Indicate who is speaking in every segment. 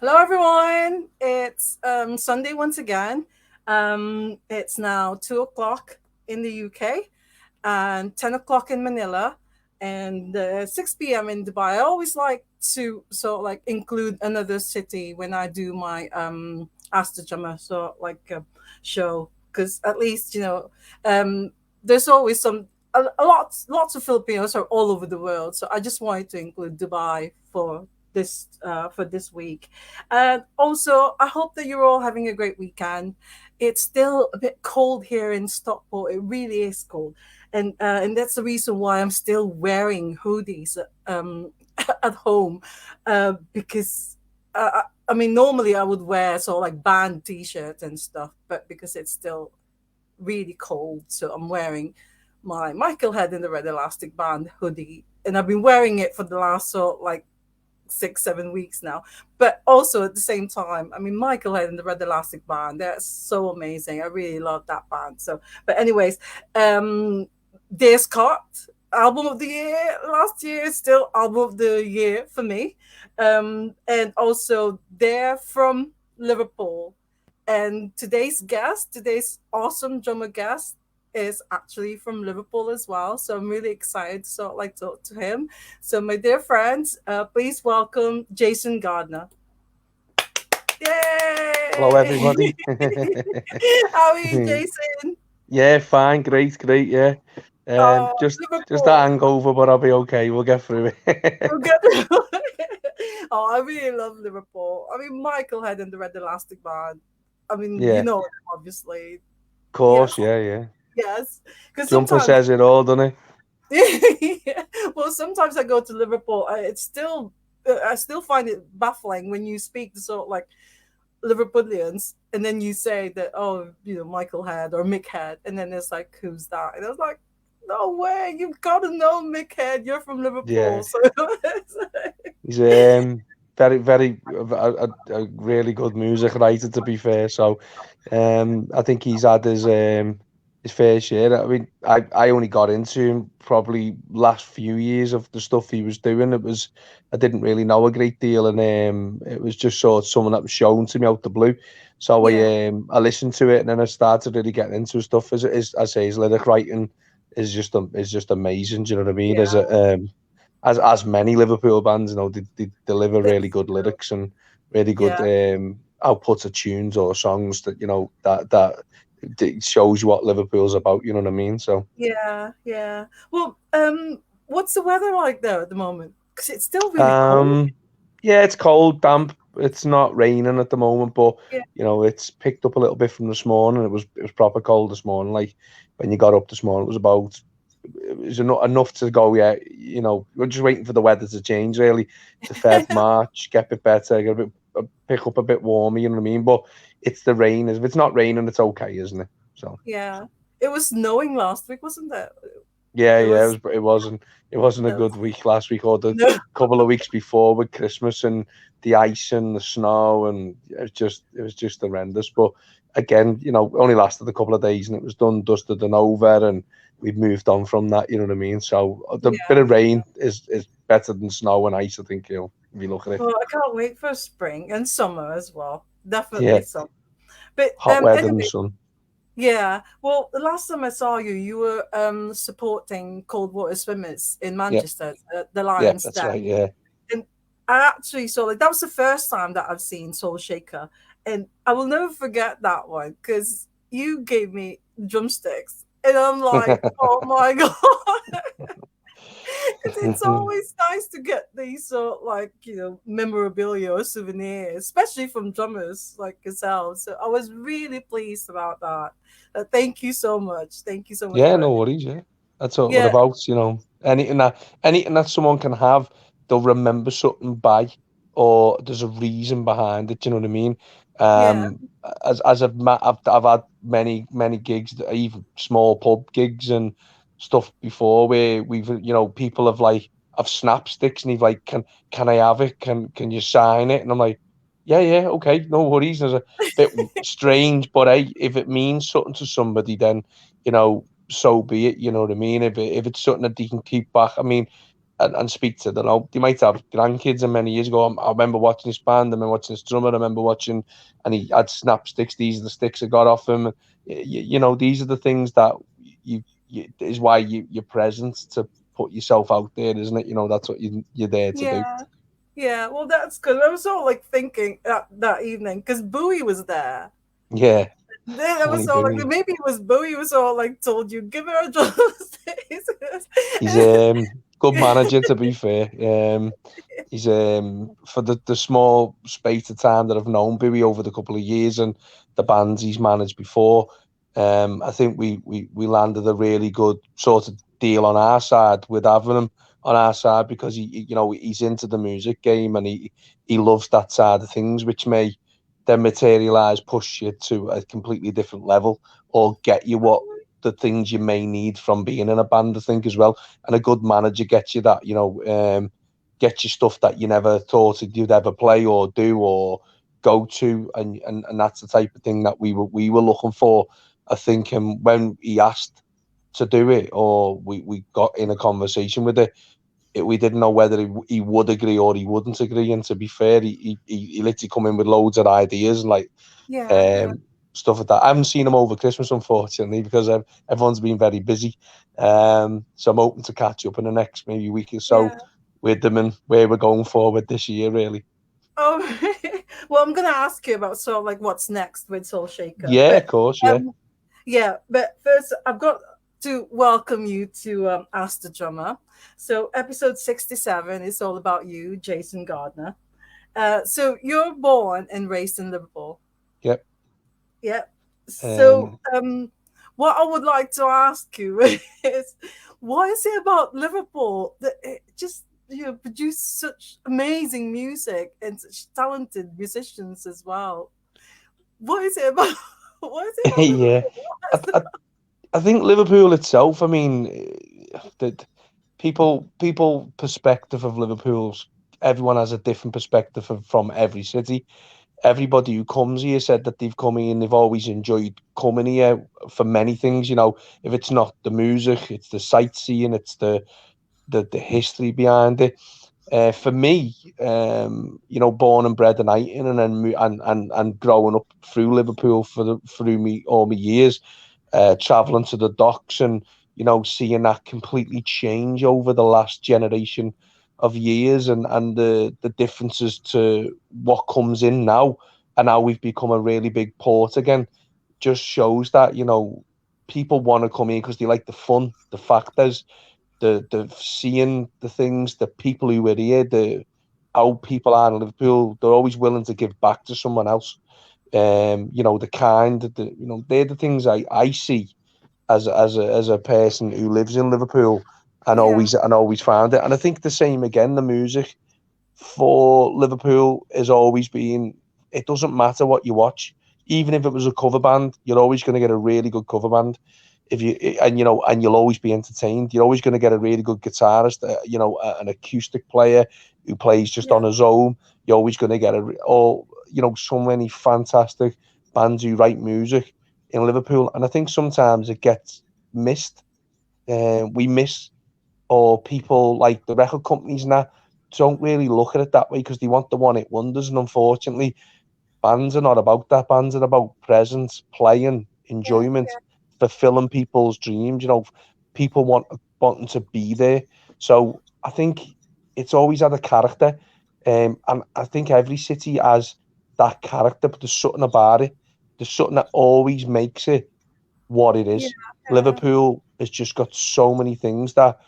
Speaker 1: Hello, everyone. It's Sunday once again. It's now 2 o'clock in the UK and 10 o'clock in Manila and 6 p.m. in Dubai. I always like to like include another city when I do my Ask the Jama show because at least um, there's always lots of Filipinos are all over the world. So I just wanted to include Dubai for this week. And also, I hope that you're all having a great weekend. It's still a bit cold here in Stockport. It really is cold, and that's the reason why I'm still wearing hoodies at home, because. I mean, normally I would wear sort of like band t-shirt and stuff, but because it's still really cold, so I'm wearing my Michael Head in the Red Elastic Band hoodie, and I've been wearing it for the last sort of like 6 7 weeks now. But also at the same time, I mean, Michael Head and the Red Elastic Band, they're so amazing. I really love that band. So but anyways, Dear Scott, album of the year last year, still album of the year for me. And also they're from Liverpool. And today's awesome drummer guest is actually from Liverpool as well. So I'm really excited to sort of like talk to him. So my dear friends, please welcome Jason Gardner.
Speaker 2: Hello,
Speaker 1: Yay!
Speaker 2: everybody.
Speaker 1: How are you, Jason?
Speaker 2: Yeah, fine, great, yeah. Just that
Speaker 1: Liverpool.
Speaker 2: hangover, but I'll be okay. We'll get through it.
Speaker 1: We're good. Oh, I really love Liverpool. I mean, Michael Head and the Red Elastic Band. I mean, you
Speaker 2: Yeah,
Speaker 1: know them, obviously.
Speaker 2: of
Speaker 1: Yes,
Speaker 2: course, yeah.
Speaker 1: yes. Because
Speaker 2: Jumper
Speaker 1: sometimes
Speaker 2: says it all, doesn't it?
Speaker 1: yeah. Well, sometimes I go to Liverpool. I still find it baffling when you speak to sort of like Liverpudlians, and then you say that Michael Head or Mick Head, and then it's like who's that? And I was like, no way, you've got to know Mick Head. You're from Liverpool,
Speaker 2: Yeah.
Speaker 1: so
Speaker 2: He's very a really good music writer, to be fair. So I think he's had his fair share. I mean, I only got into him probably last few years of the stuff he was doing. I didn't really know a great deal, and it was just sort of someone that was shown to me out the blue. So
Speaker 1: yeah,
Speaker 2: I listened to it, and then I started really getting into his stuff. As I say, his lyric writing is just amazing. Do you know what I mean?
Speaker 1: yeah,
Speaker 2: As many Liverpool bands, they deliver
Speaker 1: they
Speaker 2: really good
Speaker 1: do.
Speaker 2: lyrics and really good
Speaker 1: Yeah,
Speaker 2: outputs of tunes or songs that that shows you what Liverpool's about. You know what I mean? So
Speaker 1: yeah, yeah. Well, what's the weather like there at the moment? Because it's still really cold.
Speaker 2: um, yeah, it's cold, damp. It's not raining at the moment, but
Speaker 1: Yeah,
Speaker 2: it's picked up a little bit from this morning. It was proper cold this morning. Like when you got up this morning, it was enough to go. Yeah, we're just waiting for the weather to change really to Feb, March, get a bit better, get a bit pick up a bit warmer. You know what I mean? But it's the rain. If it's not raining, it's okay, isn't it? So
Speaker 1: yeah. It was snowing last week, wasn't it?
Speaker 2: yeah,
Speaker 1: It
Speaker 2: yeah.
Speaker 1: was.
Speaker 2: It wasn't a
Speaker 1: It
Speaker 2: good
Speaker 1: was
Speaker 2: week last week or the
Speaker 1: no.
Speaker 2: couple of weeks before with Christmas and the ice and the snow, and it was just horrendous. But again, only lasted a couple of days and it was done, dusted and over, and we've moved on from that. You know what I mean? So the bit
Speaker 1: Yeah.
Speaker 2: of rain is better than snow and ice. I think if you look at it.
Speaker 1: Well, I can't wait for spring and summer as well.
Speaker 2: Yeah,
Speaker 1: Definitely summer. But
Speaker 2: hot weather and
Speaker 1: anyway,
Speaker 2: sun.
Speaker 1: yeah. Well, the last time I saw you, you were supporting cold water swimmers in
Speaker 2: Yeah,
Speaker 1: Manchester, the
Speaker 2: yeah,
Speaker 1: Lions
Speaker 2: that's
Speaker 1: Den.
Speaker 2: right. Yeah.
Speaker 1: And I actually saw like that was the first time that I've seen Soul Shaker, and I will never forget that one because you gave me drumsticks, and I'm like, oh my god. Because it's always nice to get these sort of like memorabilia or souvenirs, especially from drummers like yourself. So I was really pleased about that. Thank you so much. Thank you so much
Speaker 2: Yeah,
Speaker 1: for
Speaker 2: no
Speaker 1: it.
Speaker 2: worries. Yeah, that's what we're
Speaker 1: Yeah,
Speaker 2: about. Anything that someone can have, they'll remember something by, or there's a reason behind it. Do you know what I mean?
Speaker 1: yeah,
Speaker 2: Um, as I've had many gigs, even small pub gigs and stuff before, where people have like have snapsticks and he's like, can I have it? Can you sign it? And I'm like, yeah, okay, no worries. And it's a bit strange, but hey, if it means something to somebody, then so be it. You know what I mean? If it's something that they can keep back, I mean, and speak to them. They might have grandkids, and many years ago, I remember watching this band, I remember watching this drummer, I remember watching, and he had snap sticks. These are the sticks I got off him. These are the things that you is why you're present to put yourself out there, isn't it? That's what you're there to do.
Speaker 1: Yeah. Yeah. Well, that's good. I was sort of like thinking that evening because Bowie was there.
Speaker 2: Yeah,
Speaker 1: Then I was
Speaker 2: Tony
Speaker 1: all like,
Speaker 2: Bowie.
Speaker 1: maybe it was Bowie was all like told you, give her a joystick.
Speaker 2: He's good manager, to be fair. He's for the small space of time that I've known Bowie over the couple of years and the bands he's managed before. I think we landed a really good sort of deal on our side with having him on our side because he's into the music game and he loves that side of things, which may then materialize, push you to a completely different level, or get you what the things you may need from being in a band. I think as well, and a good manager gets you that. Get you stuff that you never thought you'd ever play or do or go to, and that's the type of thing that we were looking for. I think, when he asked to do it, or we got in a conversation with it, we didn't know whether he would agree or he wouldn't agree. And to be fair, he literally come in with loads of ideas and like
Speaker 1: Yeah, yeah,
Speaker 2: um, stuff like that. I haven't seen him over Christmas, unfortunately, because everyone's been very busy. So I'm hoping to catch up in the next maybe week or so
Speaker 1: yeah.
Speaker 2: with them and where we're going forward this year, really.
Speaker 1: Oh, well, I'm gonna ask you about sort of like what's next with Soul Shaker,
Speaker 2: Yeah, of
Speaker 1: but
Speaker 2: course, yeah.
Speaker 1: um, yeah, but first I've got to welcome you to Ask the Drummer. So episode 67 is all about you, Jason Gardner. So you're born and raised in Liverpool.
Speaker 2: Yep.
Speaker 1: Yeah. So
Speaker 2: Um,
Speaker 1: what I would like to ask you is, what is it about Liverpool that it just produce such amazing music and such talented musicians as well? What is it about? What is it about
Speaker 2: yeah.
Speaker 1: Liverpool? What
Speaker 2: I,
Speaker 1: is
Speaker 2: I, I think Liverpool itself, I mean, that people perspective of Liverpool's, everyone has a different perspective from every city. Everybody who comes here said that they've come here and they've always enjoyed coming here for many things. If it's not the music, it's the sightseeing, it's the history behind it. For me, born and bred in Iton, and then and growing up through Liverpool through me all my years, traveling to the docks and seeing that completely change over the last generation of years, and the differences to what comes in now, and how we've become a really big port again, just shows that people want to come here because they like the fun, the factors, the seeing the things, the people who are here, the how people are in Liverpool. They're always willing to give back to someone else. The kind, they're the things I see as a person who lives in Liverpool,
Speaker 1: Yeah,
Speaker 2: and always found it. And I think the same again. The music for Liverpool has always been. It doesn't matter what you watch, even if it was a cover band, you're always going to get a really good cover band. If you and you'll always be entertained. You're always going to get a really good guitarist, an acoustic player who plays just
Speaker 1: yeah,
Speaker 2: on his own. You're always going to get so many fantastic bands who write music in Liverpool, and I think sometimes it gets missed. We miss, or people like the record companies and that don't really look at it that way because they want the one hit wonders, and unfortunately, bands are not about that. Bands are about presence, playing,
Speaker 1: yeah,
Speaker 2: enjoyment, fulfilling people's dreams. People wanting to be there. So I think it's always had a character, and I think every city has that character. But there's something about it. There's something that always makes it what it
Speaker 1: yeah,
Speaker 2: is.
Speaker 1: yeah,
Speaker 2: Liverpool has just got so many things that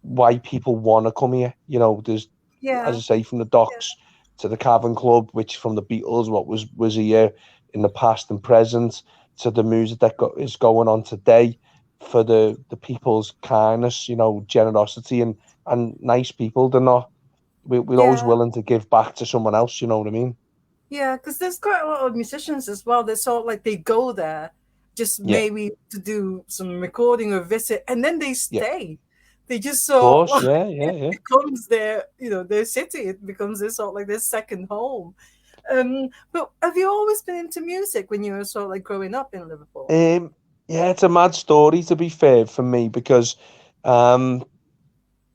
Speaker 2: why people want to come here. There's, as
Speaker 1: yeah,
Speaker 2: I say, from the docks to the Cavern Club, which from the Beatles, what was here in the past and present, to the music that is going on today, for the people's kindness, generosity and nice people. They're not. We're always
Speaker 1: yeah.
Speaker 2: willing to give back to someone else. You know what I mean?
Speaker 1: Yeah, because there's quite a lot of musicians as well. They sort of like they go there just
Speaker 2: Yeah,
Speaker 1: maybe to do some recording or visit, and then they
Speaker 2: yeah.
Speaker 1: stay. They just
Speaker 2: Of
Speaker 1: sort of
Speaker 2: course,
Speaker 1: like
Speaker 2: yeah, yeah,
Speaker 1: it
Speaker 2: yeah.
Speaker 1: becomes their, their city. It becomes their sort of like their second home. But have you always been into music when you were sort of like growing up in Liverpool?
Speaker 2: Yeah, it's a mad story to be fair for me because um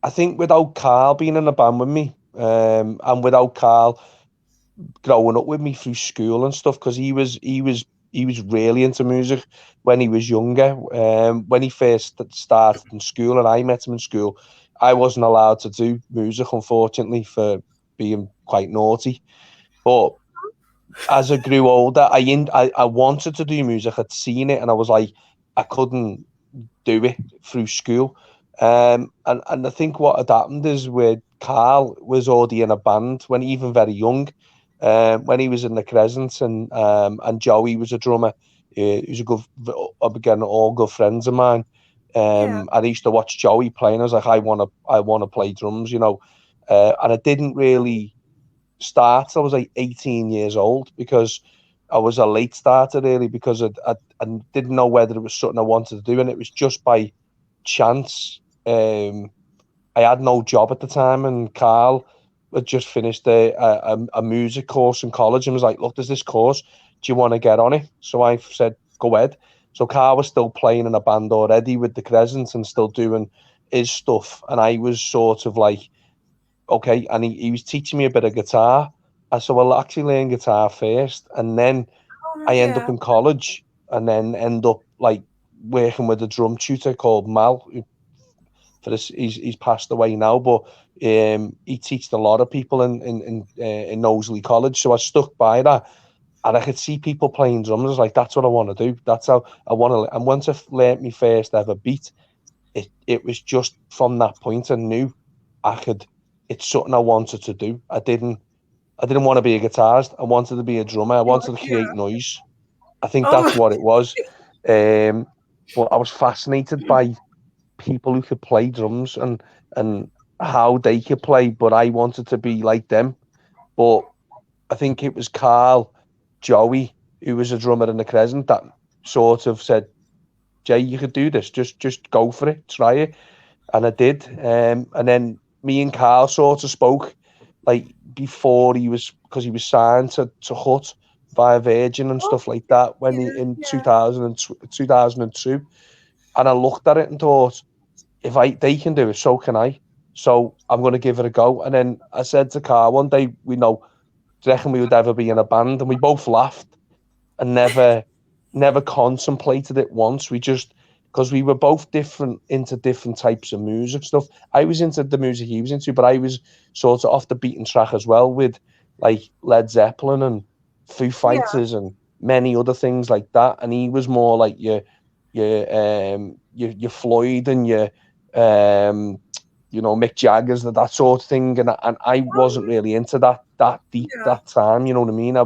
Speaker 2: I think without Carl being in the band with me, and without Carl growing up with me through school and stuff, because he was really into music when he was younger. When he first started in school, and I met him in school, I wasn't allowed to do music, unfortunately, for being quite naughty. But as I grew older, I wanted to do music. I'd seen it, and I was like, I couldn't do it through school. And I think what had happened is where Carl was already in a band when even very young, when he was in the Crescent, and Joey was a drummer. He was a good, again, all good friends of mine.
Speaker 1: Yeah,
Speaker 2: I used to watch Joey playing. I was like, I want to play drums, and I didn't really start till I was like 18 years old because I was a late starter really because I didn't know whether it was something I wanted to do, and it was just by chance. I had no job at the time, and Carl had just finished a music course in college and was like, "Look, there's this course. Do you want to get on it?" So I said, "Go ahead." So Carl was still playing in a band already with the Crescent and still doing his stuff, and I was sort of like, okay, and he was teaching me a bit of guitar. I said, well, actually learn guitar first, and then
Speaker 1: all
Speaker 2: I
Speaker 1: right,
Speaker 2: end up
Speaker 1: yeah,
Speaker 2: in college, and then end up like working with a drum tutor called Mal. For this, he's passed away now, but he teached a lot of people in Knowsley College. So I stuck by that, and I could see people playing drums. I was like, that's what I want to do. That's how I want to. And once I learnt my first ever beat, it was just from that point I knew I could. It's something I wanted to do. I didn't want to be a guitarist. I wanted to be a drummer. I wanted to create
Speaker 1: yeah.
Speaker 2: noise. I think
Speaker 1: Oh,
Speaker 2: that's what it was. Um, but I was fascinated by people who could play drums and how they could play. But I wanted to be like them. But I think it was Carl, Joey, who was a drummer in the Crescent, that sort of said, "Jay, you could do this. Just go for it. Try it." And I did. And then me and Carl sort of spoke like before because he was signed to Hut via Virgin and
Speaker 1: oh,
Speaker 2: stuff like that when he
Speaker 1: yeah,
Speaker 2: in
Speaker 1: yeah,
Speaker 2: 2000 and 2002. And I looked at it and thought, if they can do it, so can I. So I'm going to give it a go. And then I said to Carl one day, do you reckon we would ever be in a band? And we both laughed and never contemplated it once. We just because we were both different into different types of music stuff. I was into the music he was into, but I was sort of off the beaten track as well with like Led Zeppelin and Foo
Speaker 1: yeah,
Speaker 2: Fighters and many other things like that. And he was more like your Floyd and your um Mick Jagger's that sort of thing. And I wasn't
Speaker 1: oh,
Speaker 2: really into that deep
Speaker 1: yeah.
Speaker 2: that time. You know what I mean?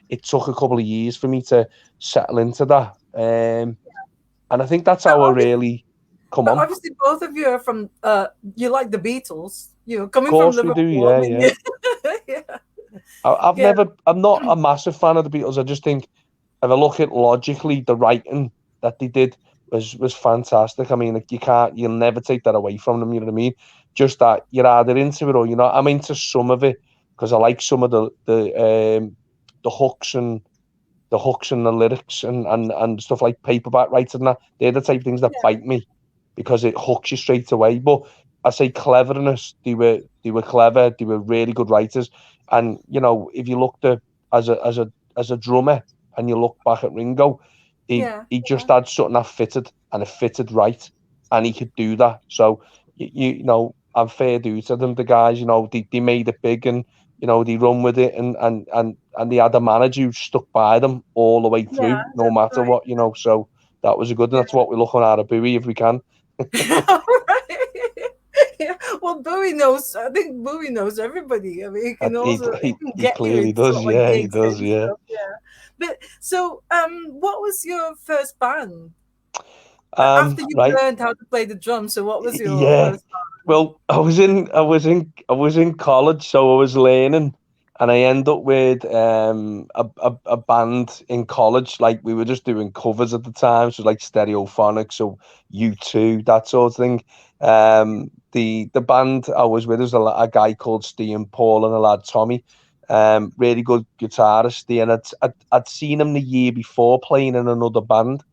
Speaker 2: It took a couple of years for me to settle into that. And I think that's
Speaker 1: But
Speaker 2: how I
Speaker 1: obviously,
Speaker 2: really come
Speaker 1: but
Speaker 2: on. Of
Speaker 1: obviously, both of you are from. You like the Beatles. You know, coming from
Speaker 2: course we do,
Speaker 1: Liverpool. I
Speaker 2: yeah,
Speaker 1: mean,
Speaker 2: yeah.
Speaker 1: yeah, yeah, yeah,
Speaker 2: I'm not a massive fan of the Beatles. I just think if I look at logically, the writing that they did was fantastic. I mean, like, you'll never take that away from them. You know what I mean? Just that you're either into it or you're not. I'm into some of it because I like some of the hooks and the lyrics and stuff like paperback writing. That they're the type of things that bite me because it hooks you straight away. But I say cleverness. They were clever. They were really good writers. And if you looked at as a drummer and you look back at Ringo, he
Speaker 1: yeah,
Speaker 2: he just had something that fitted and it fitted right, and he could do that. So I'm fair due to them. The guys, they made it big, and they run with it, and they had a manager who stuck by them all the way
Speaker 1: yeah.
Speaker 2: through, no
Speaker 1: That's
Speaker 2: matter
Speaker 1: right.
Speaker 2: what. So that was a good, and that's what we're looking at Bowie if we can.
Speaker 1: Yeah. All right. Yeah. Well, Bowie knows. I think Bowie knows everybody. I mean, he can
Speaker 2: He,
Speaker 1: also he
Speaker 2: he
Speaker 1: can
Speaker 2: he
Speaker 1: get you
Speaker 2: clearly
Speaker 1: in sort
Speaker 2: does,
Speaker 1: of like
Speaker 2: yeah, he
Speaker 1: gigs
Speaker 2: does,
Speaker 1: and
Speaker 2: yeah.
Speaker 1: stuff. Yeah. But so, what was your first band after you
Speaker 2: Right,
Speaker 1: learned how to play the drums? So, what was your
Speaker 2: yeah.
Speaker 1: first band?
Speaker 2: Well, I was in college, so I was learning, and I end up with a band in college. Like we were just doing covers at the time, so like Stereophonics or U2, that sort of thing. The band I was with was a guy called Steve Paul and a lad Tommy. Really good guitarist. And I'd seen him the year before playing in another band.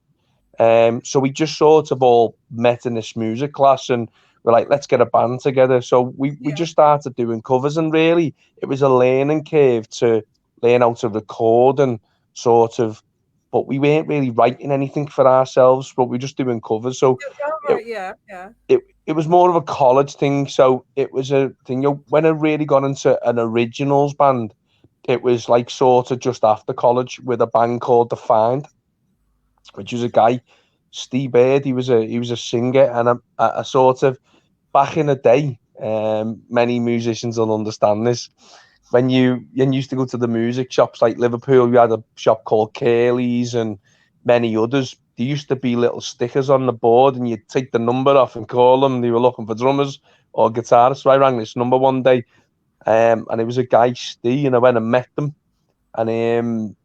Speaker 2: So we just sort of all met in this music class, and we're like, let's get a band together. So we
Speaker 1: Yeah.
Speaker 2: just started doing covers, and really it was a learning curve to learn how to record and sort of, but we weren't really writing anything for ourselves, but we were just doing covers. So
Speaker 1: Oh,
Speaker 2: it
Speaker 1: right. Yeah. Yeah.
Speaker 2: it was more of a college thing. So it was a thing. When I really got into an originals band, it was like sort of just after college with a band called The Find, which was a guy, Steve Bird. He was a singer, and a sort of back in the day. Many musicians will understand this. When you used to go to the music shops like Liverpool, you had a shop called Curly's and many others. There used to be little stickers on the board, and you'd take the number off and call them. They were looking for drummers or guitarists. So I rang this number one day, and it was a guy, Steve, and I went and met them, and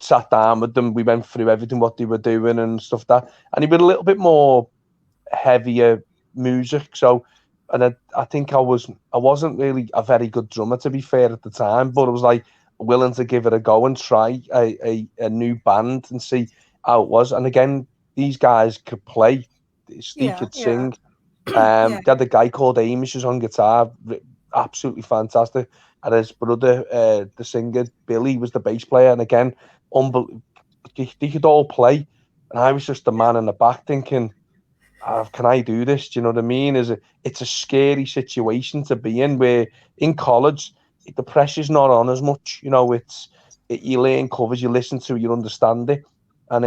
Speaker 2: sat down with them. We went through everything, what they were doing and stuff that. And he was a little bit more heavier music. So, and I think I wasn't really a very good drummer, to be fair, at the time, but I was like willing to give it a go and try a new band and see how it was. And again, these guys could play. Steve
Speaker 1: Yeah.
Speaker 2: could
Speaker 1: Yeah.
Speaker 2: sing.
Speaker 1: Yeah.
Speaker 2: They had a guy called Amish who's on guitar, absolutely fantastic. And his brother, the singer Billy, was the bass player. And again, they could all play. And I was just the man in the back thinking, can I do this? Do you know what I mean? It's a scary situation to be in where in college the pressure's not on as much. You learn covers, you listen to it, you understand it. And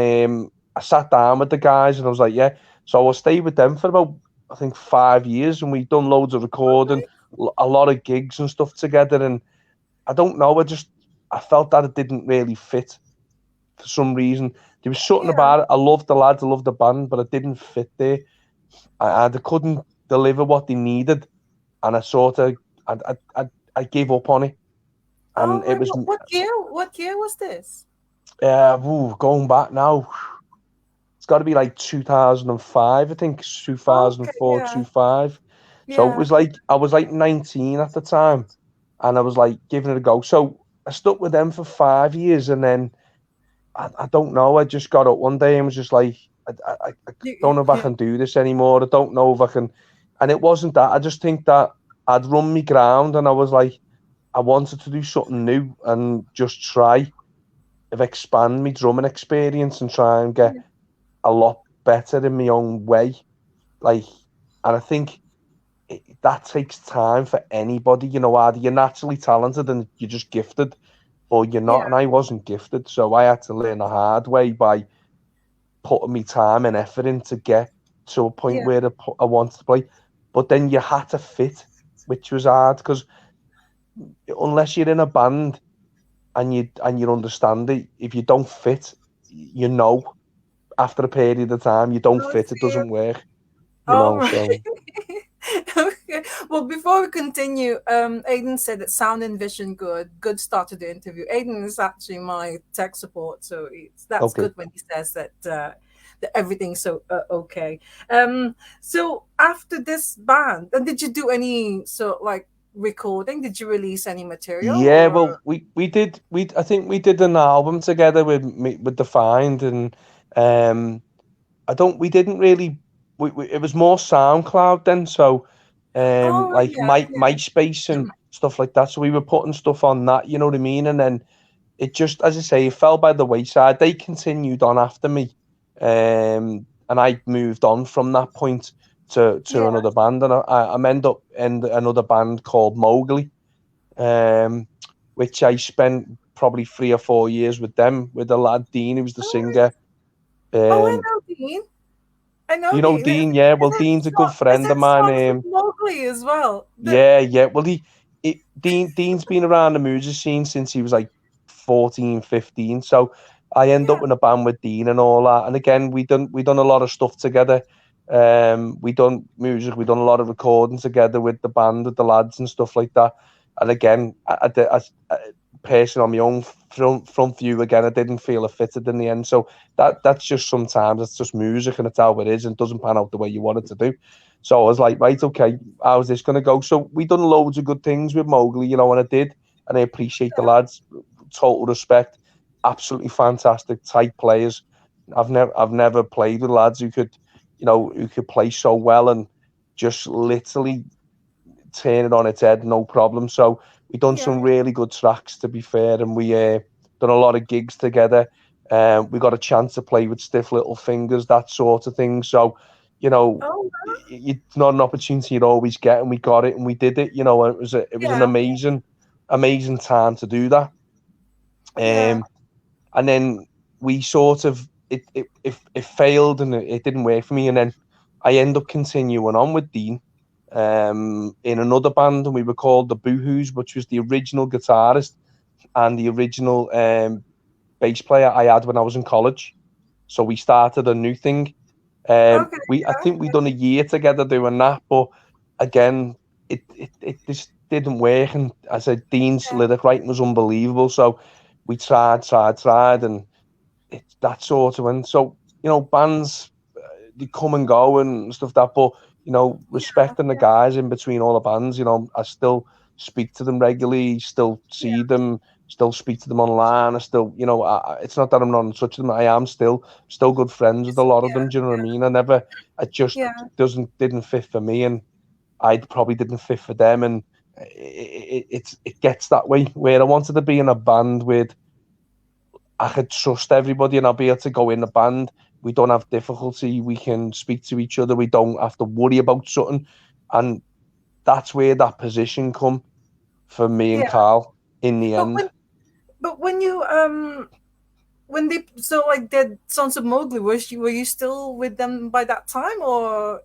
Speaker 2: I sat down with the guys and I was like, yeah. So I stayed with them for about I think 5 years, and we've done loads of recording,
Speaker 1: Okay.
Speaker 2: a lot of gigs and stuff together. And I don't know, I felt that it didn't really fit for some reason. There was something
Speaker 1: Yeah.
Speaker 2: about it. I loved the lads, I loved the band, but it didn't fit there. I couldn't deliver what they needed, and I sort of I gave up on it,
Speaker 1: Oh,
Speaker 2: and it
Speaker 1: right.
Speaker 2: was
Speaker 1: What year? What year was this?
Speaker 2: going back now. It's got to be like 2005, I think,
Speaker 1: Okay.
Speaker 2: 2004,
Speaker 1: Yeah.
Speaker 2: 25. So it
Speaker 1: Yeah.
Speaker 2: was like I was like 19 at the time, and I was like giving it a go. So I stuck with them for 5 years, and then I don't know. I just got up one day and was just like, I don't know if I
Speaker 1: Yeah.
Speaker 2: can do this anymore. I don't know if I can. And it wasn't that. I just think that I'd run me ground, and I was like, I wanted to do something new and just try if expand my drumming experience and try and get
Speaker 1: Yeah.
Speaker 2: a lot better in my own way. Like, and I think that takes time for anybody. Either you're naturally talented and you're just gifted, or you're
Speaker 1: Yeah.
Speaker 2: not. And I wasn't gifted, so I had to learn the hard way by putting me time and effort in to get to a point
Speaker 1: Yeah.
Speaker 2: where I wanted to play. But then you had to fit, which was hard because unless you're in a band and you understand it, if you don't fit, after a period of time you don't
Speaker 1: Oh,
Speaker 2: fit, it doesn't work.
Speaker 1: all right.
Speaker 2: So
Speaker 1: Okay. Well, before we continue, Aiden said that sound and vision good. Good start to the interview. Aiden is actually my tech support, so that's
Speaker 2: okay.
Speaker 1: good when he says that everything's so okay. So after this band, and did you do any sort like recording? Did you release any material
Speaker 2: Yeah, well,
Speaker 1: or?
Speaker 2: we did. I think we did an album together with me with the Find, and um, I don't. We didn't really. It was more SoundCloud then, so
Speaker 1: Oh, right,
Speaker 2: like
Speaker 1: yeah, yeah,
Speaker 2: MySpace and stuff like that. So we were putting stuff on that. You know what I mean? And then it just, as I say, it fell by the wayside. They continued on after me, and I moved on from that point to
Speaker 1: yeah.
Speaker 2: another band, and I ended up in another band called Mowgli, um, which I spent probably 3 or 4 years with them, with the lad Dean, who was the
Speaker 1: Oh, right.
Speaker 2: singer.
Speaker 1: Oh, I
Speaker 2: Um,
Speaker 1: know Dean. I know
Speaker 2: you know
Speaker 1: Dean.
Speaker 2: Dean, yeah. Well,
Speaker 1: Is that
Speaker 2: Dean's a good
Speaker 1: is
Speaker 2: friend of
Speaker 1: that
Speaker 2: mine.
Speaker 1: songs with Mowgli as well?
Speaker 2: Yeah, yeah. Well, Dean's been around the music scene since he was like 14, 15. So I end
Speaker 1: Yeah,
Speaker 2: up in a band with Dean and all that. And again, we done a lot of stuff together. We done music, we done a lot of recording together with the band, with the lads and stuff like that. And again, I person on my own front view again, I didn't feel it fitted in the end. So that's just sometimes it's just music and it's how it is and it doesn't pan out the way you want it to do. So I was like, right, okay, how's this going to go? So we done loads of good things with Mowgli, and I did, and I appreciate the lads. Total respect, absolutely fantastic, tight players. I've never played with lads who could play so well, and just literally turn it on its head, no problem. So we done
Speaker 1: yeah.
Speaker 2: some really good tracks, to be fair, and we done a lot of gigs together. We got a chance to play with Stiff Little Fingers, that sort of thing. So, you know,
Speaker 1: Oh,
Speaker 2: it's not an opportunity you'd always get, and we got it, and we did it. You know, and it was an
Speaker 1: yeah,
Speaker 2: amazing time to do that.
Speaker 1: yeah.
Speaker 2: And then we sort of it failed, and it didn't work for me, and then I end up continuing on with Dean in another band, and we were called the Boohoos, which was the original guitarist and the original bass player I had when I was in college. So we started a new thing.
Speaker 1: Okay,
Speaker 2: I think we done a year together doing that, but again, it just didn't work. And I said, Dean's
Speaker 1: yeah,
Speaker 2: lyric writing was unbelievable. So we tried, and it's that sort of one. So, bands, they come and go and stuff like that, but
Speaker 1: yeah,
Speaker 2: respecting the
Speaker 1: yeah,
Speaker 2: guys in between all the bands, I still speak to them regularly, still see
Speaker 1: yeah.
Speaker 2: them, still speak to them online. I still, it's not that I'm not in touch with them. I am still good friends with a lot of
Speaker 1: Yeah,
Speaker 2: them. Do you know what I mean? I just
Speaker 1: yeah,
Speaker 2: didn't fit for me, and I probably didn't fit for them, and it gets that way where I wanted to be in a band with I could trust everybody and I'll be able to go in the band. We don't have difficulty. We can speak to each other. We don't have to worry about something. And that's where that position come for me and
Speaker 1: yeah.
Speaker 2: Carl in the
Speaker 1: But
Speaker 2: end.
Speaker 1: when you when they so like did Sons of Mowgli, were you still with them by that time, or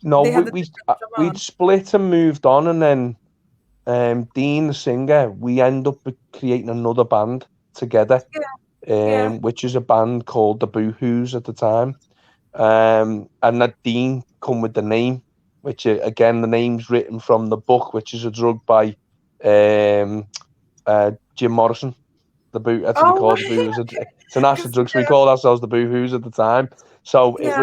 Speaker 2: No,
Speaker 1: they had a different
Speaker 2: we'd
Speaker 1: drummer?
Speaker 2: split and moved on, and then Dean, the singer, we end up creating another band together,
Speaker 1: Yeah, yeah.
Speaker 2: which is a band called the Boohoos at the time. And that Dean come with the name, which again the name's written from the book, which is a drug by um, Jim Morrison. The boot, that's what they
Speaker 1: Oh,
Speaker 2: call the boo. It's a national
Speaker 1: because
Speaker 2: drug, so we called ourselves the Boo Hoos at the time. So
Speaker 1: yeah,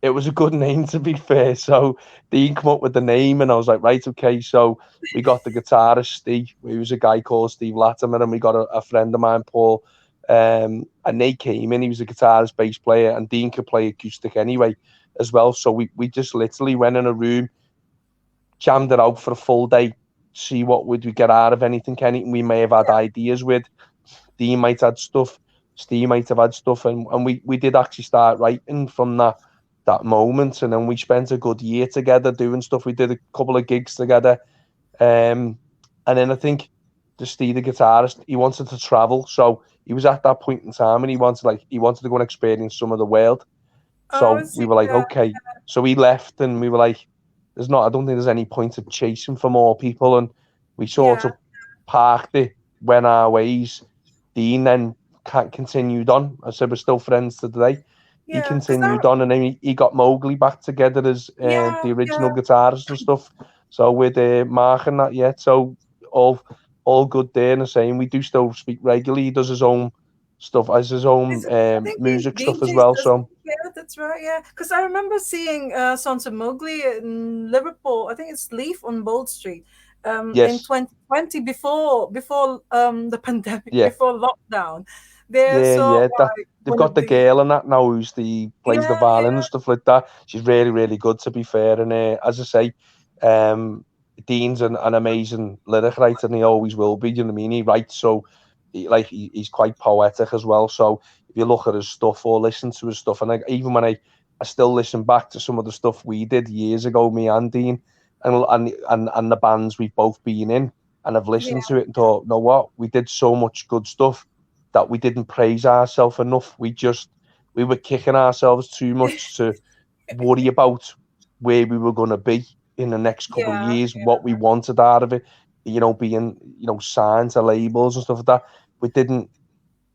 Speaker 2: it was a good name, to be fair. So Dean come up with the name, and I was like, right, okay. So we got the guitarist Steve, who was a guy called Steve Latimer, and we got a friend of mine, Paul. And they came in. He was a guitarist, bass player, and Dean could play acoustic anyway, as well. So we just literally went in a room, jammed it out for a full day, see what would we get out of anything. Anything we may have had
Speaker 1: yeah.
Speaker 2: ideas with. Dean might have had stuff, Steve might have had stuff, and we did actually start writing from that moment, and then we spent a good year together doing stuff. We did a couple of gigs together, um, and then I think the Steve, the guitarist, he wanted to travel, so he was at that point in time, and he wanted to go and experience some of the world.
Speaker 1: Oh,
Speaker 2: So
Speaker 1: is
Speaker 2: we
Speaker 1: he?
Speaker 2: were like,
Speaker 1: Yeah,
Speaker 2: okay. So he left, and we were like, I don't think there's any point of chasing for more people, and we sort
Speaker 1: yeah,
Speaker 2: of parked it, went our ways. Dean then continued on. I said we're still friends today. He
Speaker 1: yeah. Because I
Speaker 2: continued on, and then he got Mowgli back together as
Speaker 1: yeah,
Speaker 2: the
Speaker 1: yeah.
Speaker 2: original guitarist and stuff. So with Mark and that, yeah. So all all good there. And the same, we do still speak regularly. He does his own stuff, as his own
Speaker 1: I think
Speaker 2: music stuff as
Speaker 1: DJs
Speaker 2: well.
Speaker 1: does.
Speaker 2: So
Speaker 1: Yeah, that's right. Yeah, because I remember seeing Sons of Mowgli in Liverpool. I think it's Leaf on Bold Street, in
Speaker 2: yes,
Speaker 1: 2020 before the pandemic,
Speaker 2: yeah.
Speaker 1: before lockdown. They're
Speaker 2: Yeah,
Speaker 1: so
Speaker 2: yeah. That
Speaker 1: like
Speaker 2: they've
Speaker 1: one
Speaker 2: got
Speaker 1: of
Speaker 2: the
Speaker 1: the
Speaker 2: girl and that now who's the plays the
Speaker 1: yeah,
Speaker 2: violin and
Speaker 1: yeah,
Speaker 2: stuff like that. She's really, really good, to be fair. And as I say, um, Dean's an amazing lyric writer, and he always will be. Do you know what I mean? He writes so he's quite poetic as well. So if you look at his stuff or listen to his stuff, and even when I still listen back to some of the stuff we did years ago, me and Dean, and the bands we've both been in, and I've
Speaker 1: yeah,
Speaker 2: listened to it and thought, you know what, we did so much good stuff that we didn't praise ourselves enough. We were kicking ourselves too much to worry about where we were going to be in the next couple of
Speaker 1: yeah,
Speaker 2: years, what we wanted out of it, being, signed to labels and stuff like that. We didn't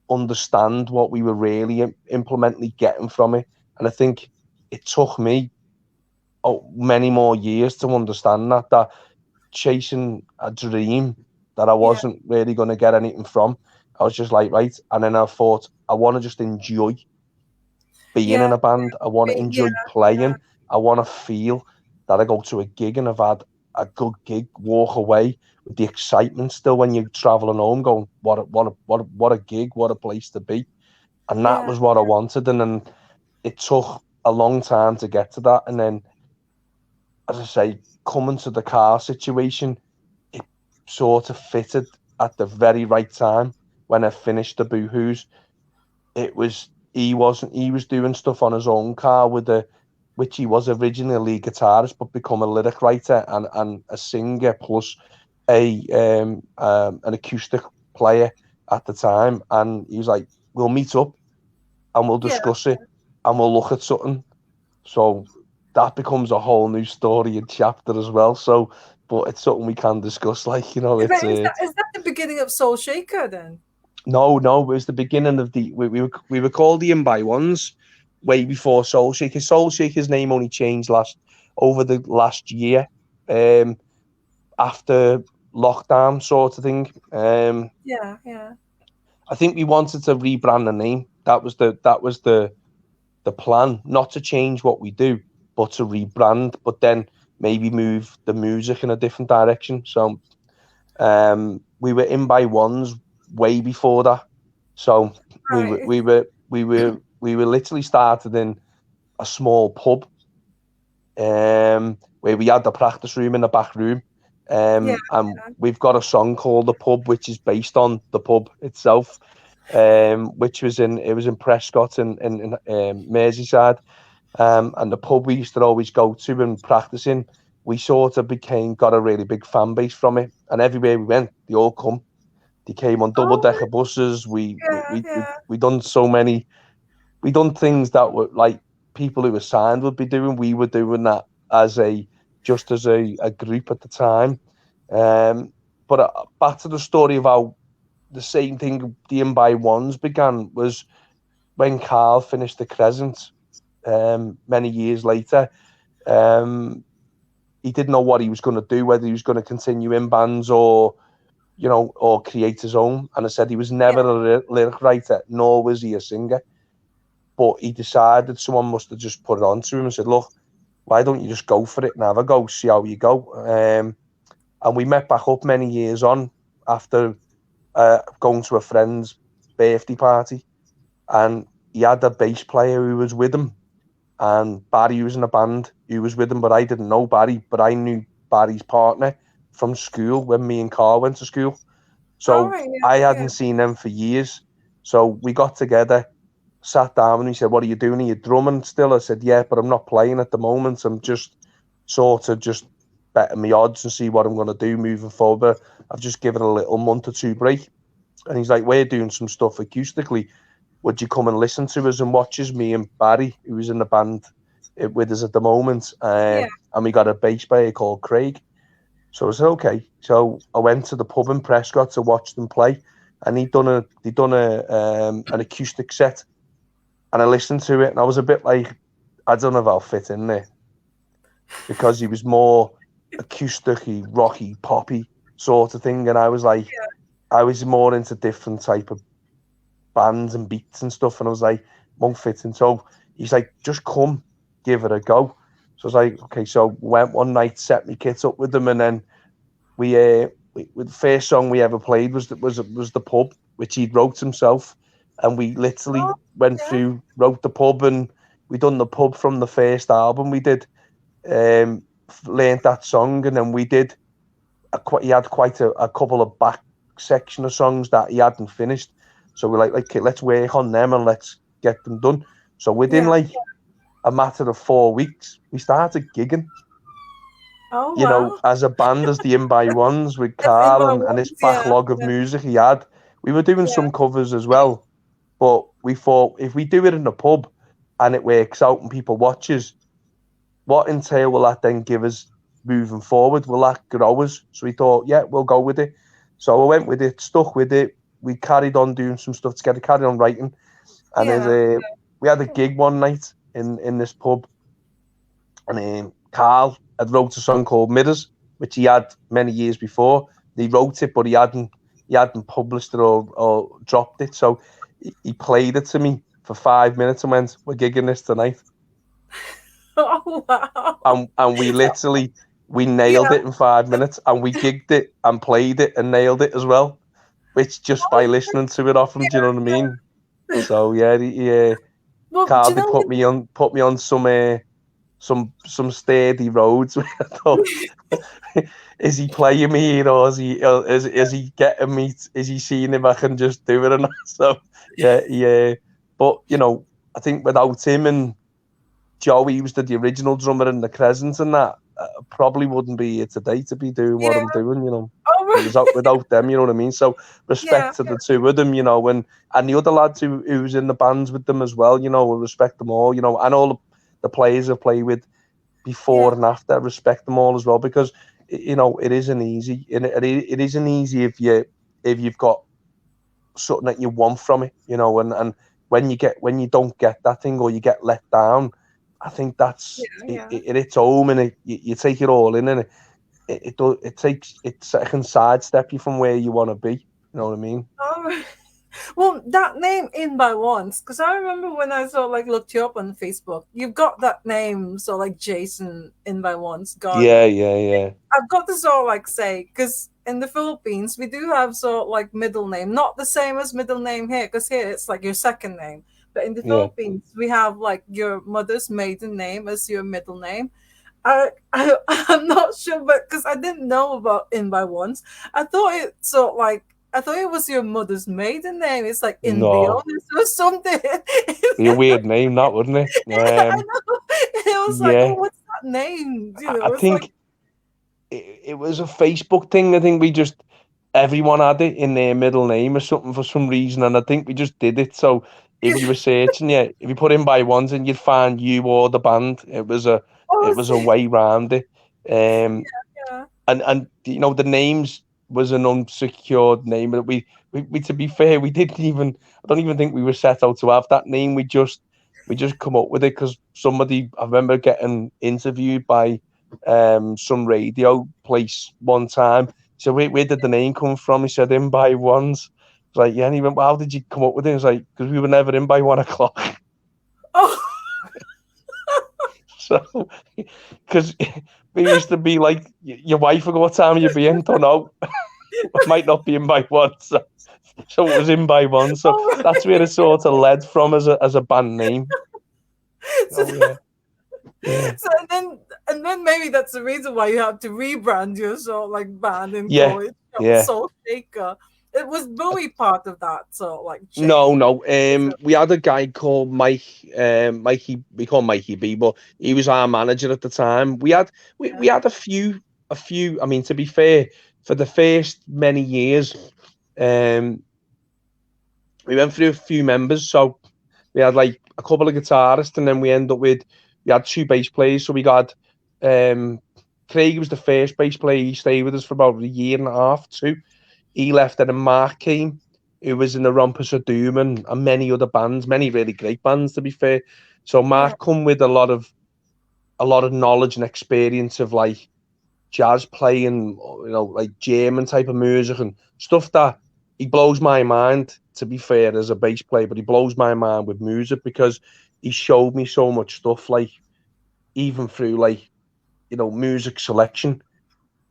Speaker 2: understand what we were really implementally getting from it. And I think it took me many more years to understand that chasing a dream that I
Speaker 1: yeah,
Speaker 2: wasn't really going to get anything from. I was just like, right. And then I thought, I want to just enjoy being in
Speaker 1: yeah,
Speaker 2: a band. I want to
Speaker 1: yeah,
Speaker 2: enjoy
Speaker 1: yeah,
Speaker 2: playing. I want to feel that I go to a gig and I've had a good gig, walk away with the excitement still when you're traveling home, going, what a gig, what a place to be. And that
Speaker 1: yeah.
Speaker 2: was what I wanted. And then it took a long time to get to that. And then as I say, coming to the car situation, it sort of fitted at the very right time when I finished the Boohoo's. It was he was doing stuff on his own car with the which he was originally a lead guitarist, but become a lyric writer and a singer plus a an acoustic player at the time. And he was like, "We'll meet up and we'll
Speaker 1: Yeah.
Speaker 2: discuss it and we'll look at something." So that becomes a whole new story and chapter as well. So, but it's something we can discuss. Like
Speaker 1: But
Speaker 2: it's
Speaker 1: is that the beginning of Soul Shaker then?
Speaker 2: no, it was the beginning of we were called the In by Ones way before Soul Shaker. Soul Shaker's name only changed over the last year, um, after lockdown sort of thing.
Speaker 1: Yeah, yeah,
Speaker 2: I think we wanted to rebrand the name. That was the plan, not to change what we do, but to rebrand, but then maybe move the music in a different direction. So we were In by Ones way before that. So
Speaker 1: right.
Speaker 2: we were literally started in a small pub, where we had the practice room in the back room.
Speaker 1: Yeah,
Speaker 2: And we've got a song called The Pub, which is based on the pub itself, which was in Prescott in Merseyside. And the pub we used to always go to and practicing, we sort of got a really big fan base from it. And everywhere we went, they all come. They came on double
Speaker 1: oh
Speaker 2: decker buses.
Speaker 1: yeah, yeah,
Speaker 2: We done so many. We done things that were like people who were signed would be doing. We were doing that as a group at the time. But back to the story of how the same thing the In by Ones began was when Carl finished the Crescent, many years later. Um, he didn't know what he was going to do, whether he was going to continue in bands or or create his own. And I said he was never
Speaker 1: yeah.
Speaker 2: a lyric writer, nor was he a singer. But he decided someone must have just put it on to him and said, "Look, why don't you just go for it and have a go, see how you go?" And we met back up many years on after going to a friend's birthday party, and he had a bass player who was with him, and Barry was in a band who was with him, but I didn't know Barry, but I knew Barry's partner from school when me and Carl went to school.
Speaker 1: All
Speaker 2: So
Speaker 1: right,
Speaker 2: I
Speaker 1: yeah, yeah,
Speaker 2: hadn't seen them for years. So we got together, sat down, and he said, "What are you doing? Are you drumming still?" I said, "Yeah, but I'm not playing at the moment. I'm just sort of just betting my odds and see what I'm going to do moving forward. I've just given a little month or two break." And he's like, "We're doing some stuff acoustically. Would you come and listen to us?" And watches me and Barry, who was in the band with us at the moment.
Speaker 1: yeah,
Speaker 2: And we got a bass player called Craig. So I said, "Okay." So I went to the pub in Prescott to watch them play, and they done an acoustic set, and I listened to it, and I was a bit like, I don't know if I'll fit in there, because he was more acoustic, rocky, poppy sort of thing, and I was like, I was more into different type of bands and beats and stuff, and I was like, won't fit in. So he's like, "Just come, give it a go." So I was like, "Okay." So went one night, set my kit up with them, and then the first song we ever played was the pub, which he wrote himself, and we literally
Speaker 1: oh
Speaker 2: went
Speaker 1: yeah,
Speaker 2: through, wrote the pub, and we done the pub from the first album we did. Learned that song, and then we did he had quite a couple of back section of songs that he hadn't finished. So we're like, "Okay, let's work on them and let's get them done." So within
Speaker 1: yeah.
Speaker 2: like a matter of 4 weeks, we started gigging,
Speaker 1: Oh wow,
Speaker 2: as a band, as the In by Ones with
Speaker 1: that's in
Speaker 2: Carl
Speaker 1: my
Speaker 2: and his
Speaker 1: ones. Yeah,
Speaker 2: backlog of
Speaker 1: yeah,
Speaker 2: music he had. We were doing
Speaker 1: yeah,
Speaker 2: some covers as well, but we thought if we do it in a pub and it works out and people watches, what entail will that then give us moving forward? Will that grow us? So we thought, yeah, we'll go with it. So I went with it, stuck with it. We carried on doing some stuff together, carried on writing. And
Speaker 1: yeah.
Speaker 2: we had a gig one night in this pub, and Carl had wrote a song called Mirrors, which he had many years before. He wrote it, but he hadn't published it or dropped it. So he played it to me for 5 minutes and went, "We're gigging this tonight."
Speaker 1: Oh wow.
Speaker 2: And we literally we nailed
Speaker 1: Yeah.
Speaker 2: it in 5 minutes, and we gigged it and played it and nailed it as well, which just by listening to it off him, do you know what I mean? So yeah,
Speaker 1: Well,
Speaker 2: Carl
Speaker 1: do you
Speaker 2: did
Speaker 1: know?
Speaker 2: put me on some some sturdy roads. I thought, is he playing me, or is he getting me? Is he seeing if I can just do it or not? So yeah. But I think without him and Joey was the original drummer in the Crescent and that, probably wouldn't be here today to be doing what
Speaker 1: Yeah.
Speaker 2: I'm doing. It
Speaker 1: Oh,
Speaker 2: was out without them, you know what I mean? So
Speaker 1: yeah.
Speaker 2: respect to the two of them, and the other lads who was in the bands with them as well, we respect them all, and all the players I've played with before
Speaker 1: Yeah.
Speaker 2: and after, I respect them all as well because it isn't easy. And it isn't easy if you've got something that you want from it, and when you don't get that thing or you get let down, I think
Speaker 1: Yeah.
Speaker 2: that's
Speaker 1: Yeah.
Speaker 2: it hits home and you take it all in and it can sidestep you from where you want to be. You know what I mean?
Speaker 1: Oh. Well, that name in by once, because I remember when I sort of like looked you up on Facebook, you've got that name, so like Jason in by once,
Speaker 2: Yeah,
Speaker 1: Gardner.
Speaker 2: yeah, yeah,
Speaker 1: I've got to sort of like say, because in the Philippines, we do have sort of like middle name, not the same as middle name here, because here it's like your second name. But in the
Speaker 2: yeah.
Speaker 1: Philippines, we have like your mother's maiden name as your middle name. I'm not sure, but because I didn't know about in by once, I thought it sort of like I thought it was your mother's maiden name. It's like in
Speaker 2: No,
Speaker 1: Bionis or something.
Speaker 2: be a weird name, that wouldn't it?
Speaker 1: I know. It was like, oh,
Speaker 2: Yeah.
Speaker 1: what's that name?
Speaker 2: I
Speaker 1: It's like,
Speaker 2: think it was a Facebook thing. I think everyone had it in their middle name or something for some reason, and I think we just did it. So if you were searching, yeah, if you put in by ones and you'd find you or the band, it
Speaker 1: oh,
Speaker 2: was a way round it. Um,
Speaker 1: yeah,
Speaker 2: and the names was an unsecured name that we to be fair, we didn't even, I don't even think we were set out to have that name. We just come up with it because somebody, I remember getting interviewed by some radio place one time. So where did the name come from? He said in by ones. I was like, yeah, and he went, well, how did you come up with it? He was like, because we were never in by 1 o'clock.
Speaker 1: oh,
Speaker 2: So because we used to be like, your wife will go, what time you be in? Don't know. Might not be in by one. So it was in by one. So
Speaker 1: oh.
Speaker 2: that's where it sort of led from as a band name.
Speaker 1: So,
Speaker 2: Oh yeah, yeah,
Speaker 1: so and then maybe that's the reason why you have to rebrand your sort of like band and
Speaker 2: yeah,
Speaker 1: call it
Speaker 2: yeah.
Speaker 1: Soul Shaker. It was Bowie part of that sort of like
Speaker 2: No,
Speaker 1: chain.
Speaker 2: no.
Speaker 1: Was it?
Speaker 2: We had a guy called Mike. Mikey. We call him Mikey B, but he was our manager at the time. We
Speaker 1: Yeah,
Speaker 2: had a few. I mean, to be fair, for the first many years, um, we went through a few members. So we had like a couple of guitarists, and then we had two bass players. So we got um, Craig was the first bass player. He stayed with us for about a year and a half, two. He left, and then Mark came, who was in the Rumpus of Doom and many other bands, many really great bands, to be fair. So
Speaker 1: yeah,
Speaker 2: Mark come with a lot of knowledge and experience of like jazz playing, like German type of music and stuff that he blows my mind, to be fair, as a bass player, but he blows my mind with music because he showed me so much stuff, like even through like, music selection.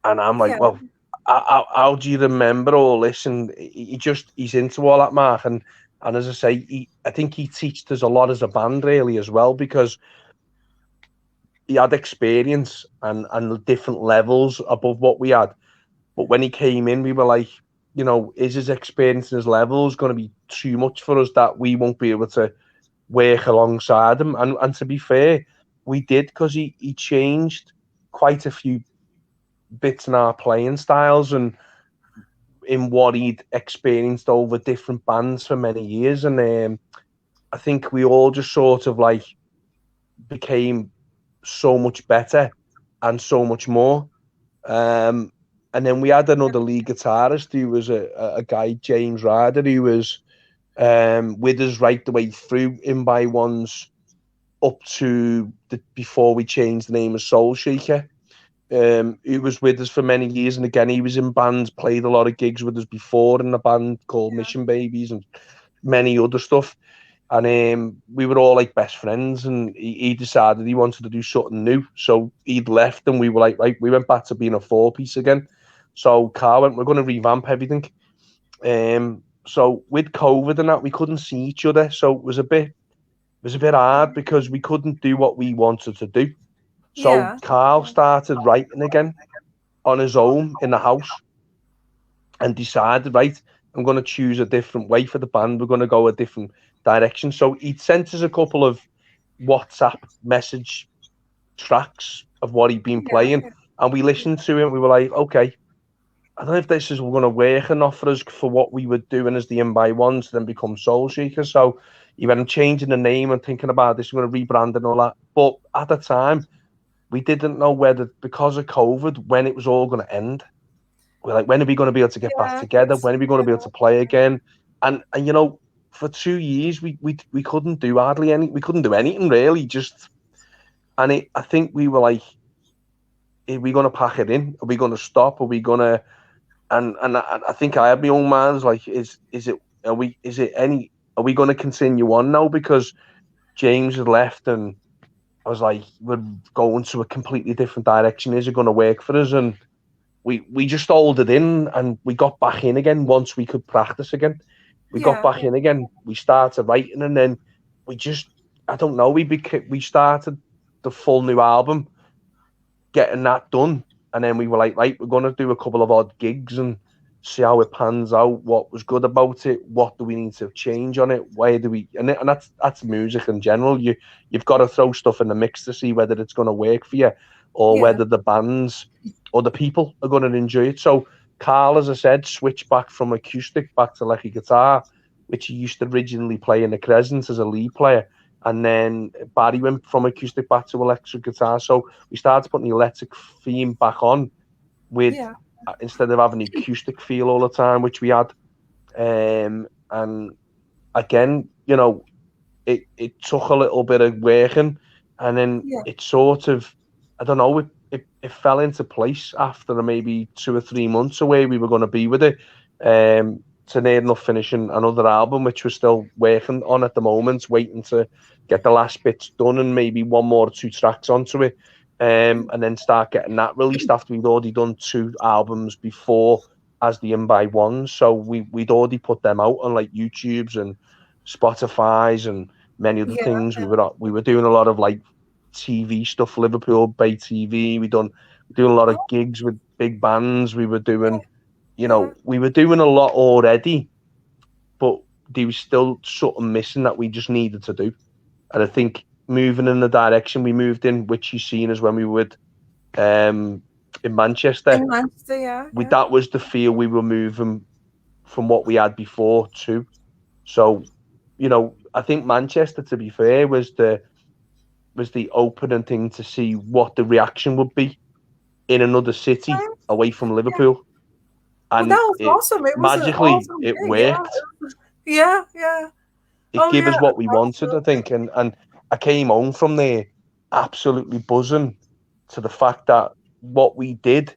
Speaker 2: And I'm like,
Speaker 1: yeah,
Speaker 2: well, how do you remember all this? And he's into all that, Mark. And as I say, I think he teaches us a lot as a band, really, as well, because he had experience and different levels above what we had. But when he came in, we were like, is his experience and his levels going to be too much for us that we won't be able to work alongside him? And to be fair, we did, because he changed quite a few bits in our playing styles and in what he'd experienced over different bands for many years. And I think we all just sort of like became so much better and so much more. Um, and then we had another lead guitarist who was a guy, James Ryder, who was with us right the way through in by ones up to before we changed the name of Soul Shaker. Who was with us for many years, and again, he was in bands, played a lot of gigs with us before in a band called Mission Babies and many other stuff. And we were all like best friends, and he decided he wanted to do something new. So he'd left, and we were like, right, we went back to being a four-piece again. So Carl went, we're going to revamp everything. So with COVID and that, we couldn't see each other, so it was a bit hard because we couldn't do what we wanted to do. So
Speaker 1: Yeah.
Speaker 2: Carl started writing again on his own in the house and decided, right, I'm going to choose a different way for the band. We're going to go a different direction. So he sent us a couple of WhatsApp message tracks of what he'd been
Speaker 1: Yeah.
Speaker 2: playing, and we listened to it. And we were like, okay, I don't know if this is going to work enough for us for what we were doing as the In by Ones, then become Soul Shakers. So he went changing the name and thinking about this, we're going to rebrand and all that. But at the time, we didn't know whether, because of COVID, when it was all going to end. We're like, when are we going to be able to get back
Speaker 1: Yeah.
Speaker 2: together?
Speaker 1: It's
Speaker 2: When are we going to be able to play again? And you know, for 2 years we couldn't do hardly any. We couldn't do anything really. Just I think we were like, are we going to pack it in? Are we going to stop? Are we going to? And I think I had my own minds like, is it? Are we? Is it any? Are we going to continue on now? Because James had left, and I was like, we're going to a completely different direction. Is it going to work for us? And we just hold it in, and we got back in again once we could practice again. We got
Speaker 1: yeah.
Speaker 2: back in again. We started writing, and then we just, I don't know, we started the full new album, getting that done, and then we were like, right, we're gonna do a couple of odd gigs and see how it pans out. What was good about it? What do we need to change on it? Where do we? And that's music in general. You've got to throw stuff in the mix to see whether it's gonna work for you, or
Speaker 1: Yeah.
Speaker 2: whether the bands or the people are gonna enjoy it. So Carl, as I said, switched back from acoustic back to electric guitar, which he used to originally play in the Crescent as a lead player. And then Barry went from acoustic back to electric guitar. So we started putting the electric theme back on with,
Speaker 1: Yeah.
Speaker 2: instead of having the acoustic feel all the time, which we had. And again, it took a little bit of working, and then
Speaker 1: Yeah.
Speaker 2: it sort of, I don't know, it fell into place after maybe 2 or 3 months of where we were going to be with it. To near enough finishing another album, which we're still working on at the moment, waiting to get the last bits done and maybe one more or two tracks onto it. And then start getting that released after we'd already done two albums before as the In by Ones. So we'd already put them out on like YouTube's and Spotify's and many other
Speaker 1: Yeah.
Speaker 2: things. We were doing a lot of like TV stuff, Liverpool Bay TV. We doing a lot of
Speaker 1: Oh,
Speaker 2: gigs with big bands. We were
Speaker 1: yeah.
Speaker 2: doing,
Speaker 1: Yeah.
Speaker 2: we were doing a lot already, but there was still something missing that we just needed to do. And I think moving in the direction we moved in, which you've seen us when we were in Manchester,
Speaker 1: In Manchester, yeah.
Speaker 2: we
Speaker 1: Yeah.
Speaker 2: that was the feel we were moving from what we had before too. So, I think Manchester, to be fair, was the opening thing to see what the reaction would be in another city
Speaker 1: Yeah.
Speaker 2: away from
Speaker 1: Yeah.
Speaker 2: Liverpool,
Speaker 1: Well, that
Speaker 2: and
Speaker 1: was
Speaker 2: it
Speaker 1: awesome. It was an
Speaker 2: magically
Speaker 1: awesome
Speaker 2: it
Speaker 1: gig. Yeah.
Speaker 2: worked.
Speaker 1: Yeah. Yeah.
Speaker 2: It
Speaker 1: Oh,
Speaker 2: gave
Speaker 1: yeah.
Speaker 2: us what we wanted, I
Speaker 1: Absolutely.
Speaker 2: think, and I came home from there absolutely buzzing to the fact that what we did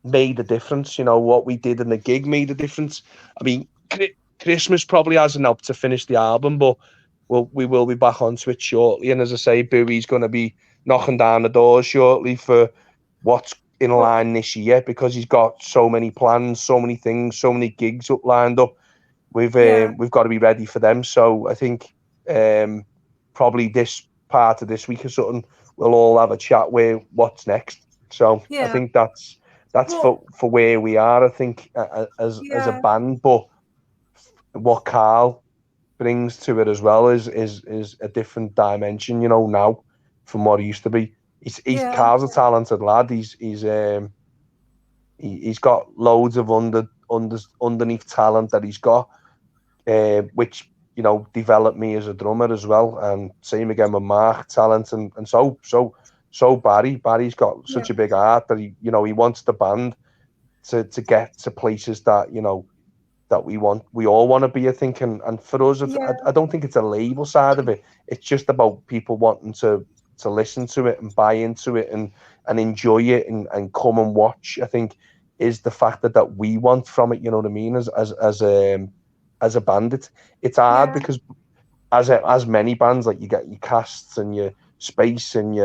Speaker 2: made a difference. What we did in the gig made a difference. I mean, Christmas probably hasn't helped to finish the album, but we will be back onto it shortly. And as I say, Bowie's going to be knocking down the doors shortly for what's in
Speaker 1: Well,
Speaker 2: line this year, because he's got so many plans, so many things, so many gigs up lined up.
Speaker 1: yeah.
Speaker 2: We've got to be ready for them. So I think um, probably this part of this week or something, we'll all have a chat where what's next. So I
Speaker 1: Yeah.
Speaker 2: think that's
Speaker 1: Well,
Speaker 2: for where we are. I think as a
Speaker 1: yeah.
Speaker 2: band, but what Carl brings to it as well is a different dimension. Now from what he used to be. He's
Speaker 1: Yeah.
Speaker 2: Carl's a talented lad. He's got loads of underneath talent that he's got, which developed me as a drummer as well. And same again with Mark, talent, and so Barry's got
Speaker 1: Yeah.
Speaker 2: such a big heart that he wants the band to get to places that that we all want to be, I think. And for us,
Speaker 1: Yeah.
Speaker 2: I don't think it's a label side of it. It's just about people wanting to listen to it and buy into it and enjoy it and come and watch. I think is the factor that we want from it. You know what I mean? As a band, it's hard
Speaker 1: Yeah.
Speaker 2: because as many bands, like, you get your casts and your space and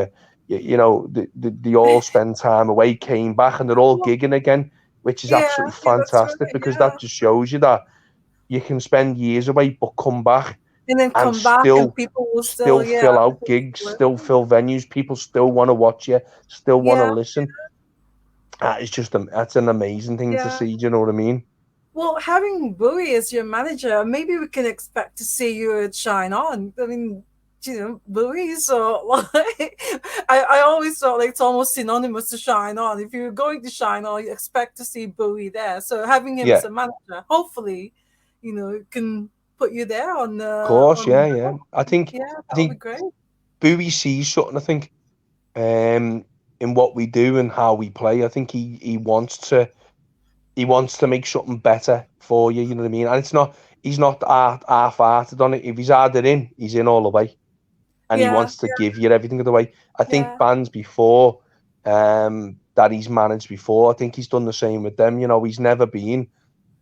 Speaker 2: they all spend time away, came back, and they're all
Speaker 1: Well,
Speaker 2: gigging again, which is
Speaker 1: yeah.
Speaker 2: absolutely
Speaker 1: Yeah. That's right.
Speaker 2: fantastic, because
Speaker 1: Yeah.
Speaker 2: that just shows you that you can spend years away but come back
Speaker 1: and then
Speaker 2: and
Speaker 1: come back and people will still,
Speaker 2: still
Speaker 1: yeah,
Speaker 2: fill out
Speaker 1: people
Speaker 2: gigs,
Speaker 1: still
Speaker 2: still
Speaker 1: listen.
Speaker 2: fill venues. People still want to watch you, still want to
Speaker 1: Yeah,
Speaker 2: listen. It's just that's an amazing thing to
Speaker 1: yeah.
Speaker 2: see. Do you know what I mean?
Speaker 1: Well, having Bowie as your manager, maybe we can expect to see you at Shine On. I mean, Bowie. So like, I always thought like it's almost synonymous to Shine On. If you're going to Shine On, you expect to see Bowie there. So having him as
Speaker 2: Yeah,
Speaker 1: a manager, hopefully, can put you there
Speaker 2: of course.
Speaker 1: on the
Speaker 2: Yeah, yeah.
Speaker 1: bill. Yeah,
Speaker 2: I
Speaker 1: that would be
Speaker 2: think
Speaker 1: great.
Speaker 2: Bowie sees something. I think um, in what we do and how we play. I think he wants to make something better for you. You know what I mean? And it's not he's not half-hearted on it. If he's had it in, he's in all the way, and he
Speaker 1: Yeah,
Speaker 2: wants to give you everything of the way. I think
Speaker 1: yeah,
Speaker 2: bands before that he's managed before, I think he's done the same with them. You know, he's never been.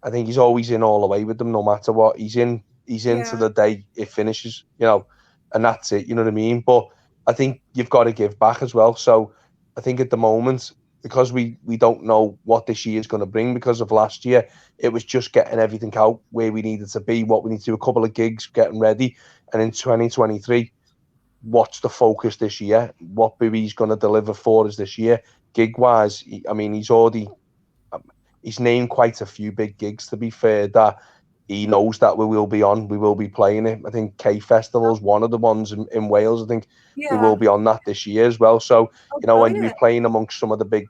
Speaker 2: I think he's always in all the way with them, no matter what. He's into
Speaker 1: yeah,
Speaker 2: the day it finishes, and that's it. You know what I mean? But I think you've got to give back as well. So I think at the moment, because we don't know what this year is going to bring because of last year, it was just getting everything out where we needed to be, what we need to do, a couple of gigs, getting ready, and in 2023, what's the focus this year? What Bowie's going to deliver for us this year, gig wise? I mean, he's named quite a few big gigs, to be fair, that he knows that we will be on. We will be playing it. I think K Festival's one of the ones in Wales. I think we will
Speaker 1: yeah.
Speaker 2: be on that this year as well. So,
Speaker 1: Oh,
Speaker 2: when you be
Speaker 1: brilliant.
Speaker 2: playing amongst some of the big,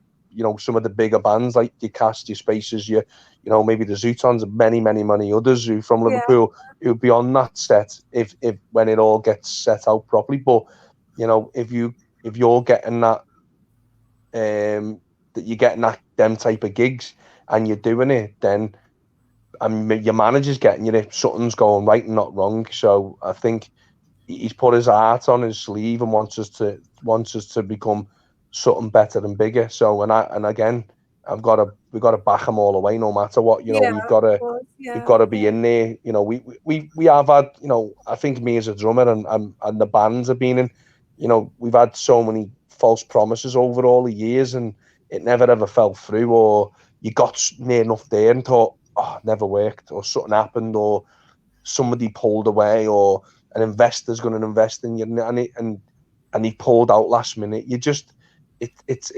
Speaker 2: some of the bigger bands like your Cast, your Spaces, maybe the Zootons and many, many, many others who from
Speaker 1: Yeah,
Speaker 2: Liverpool who'll be on that set if when it all gets set out properly. But, if you're getting that you're getting them type of gigs and you're doing it, then your manager's getting you if something's going right and not wrong. So I think he's put his heart on his sleeve and wants us to become something better and bigger. So and again, we've got to back him all the way, no matter what.
Speaker 1: yeah, of course.
Speaker 2: We've
Speaker 1: Yeah,
Speaker 2: got to be
Speaker 1: yeah,
Speaker 2: in there. We have had, I think me as a drummer and the bands have been in, we've had so many false promises over all the years and it never ever fell through, or you got near enough there and thought, oh, it never worked, or something happened, or somebody pulled away, or an investor's going to invest in you, and he pulled out last minute. You just, it's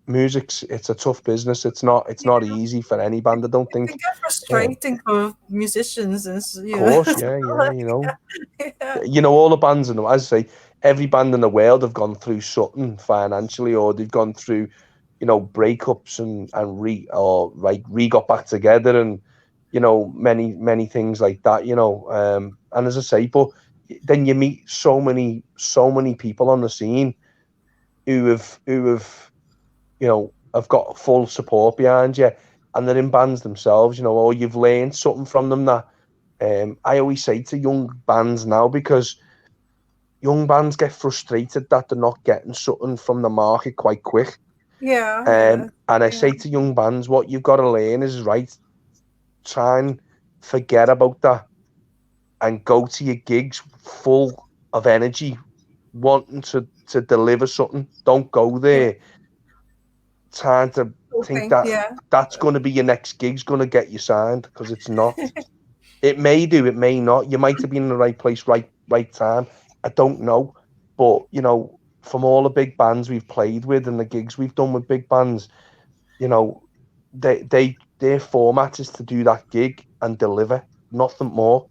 Speaker 2: music's, it's a tough business. It's not
Speaker 1: yeah.
Speaker 2: easy for any band. I don't
Speaker 1: It
Speaker 2: think.
Speaker 1: can get
Speaker 2: Of
Speaker 1: frustrating for musicians and
Speaker 2: course,
Speaker 1: as
Speaker 2: yeah,
Speaker 1: well.
Speaker 2: yeah.
Speaker 1: Yeah,
Speaker 2: All the bands in the, as I say, every band in the world have gone through something financially, or they've gone through, breakups and re got back together, and many many things like that. And as I say, but then you meet so many people on the scene who have have got full support behind you, and they're in bands themselves. Or you've learned something from them that. I always say to young bands now, because young bands get frustrated that they're not getting something from the market quite quick.
Speaker 1: yeah, yeah,
Speaker 2: And I
Speaker 1: yeah,
Speaker 2: say to young bands, what you've got to learn is, right, try and forget about that and go to your gigs full of energy, wanting to deliver something. Don't go
Speaker 1: yeah.
Speaker 2: there trying to think
Speaker 1: Hoping,
Speaker 2: that
Speaker 1: yeah,
Speaker 2: that's going to be your next gig's going to get you signed, because it's not. It may do, it may not. You might have been in the right place, right time. I don't know. But, from all the big bands we've played with and the gigs we've done with big bands, you know, their format is to do that gig and deliver, nothing more.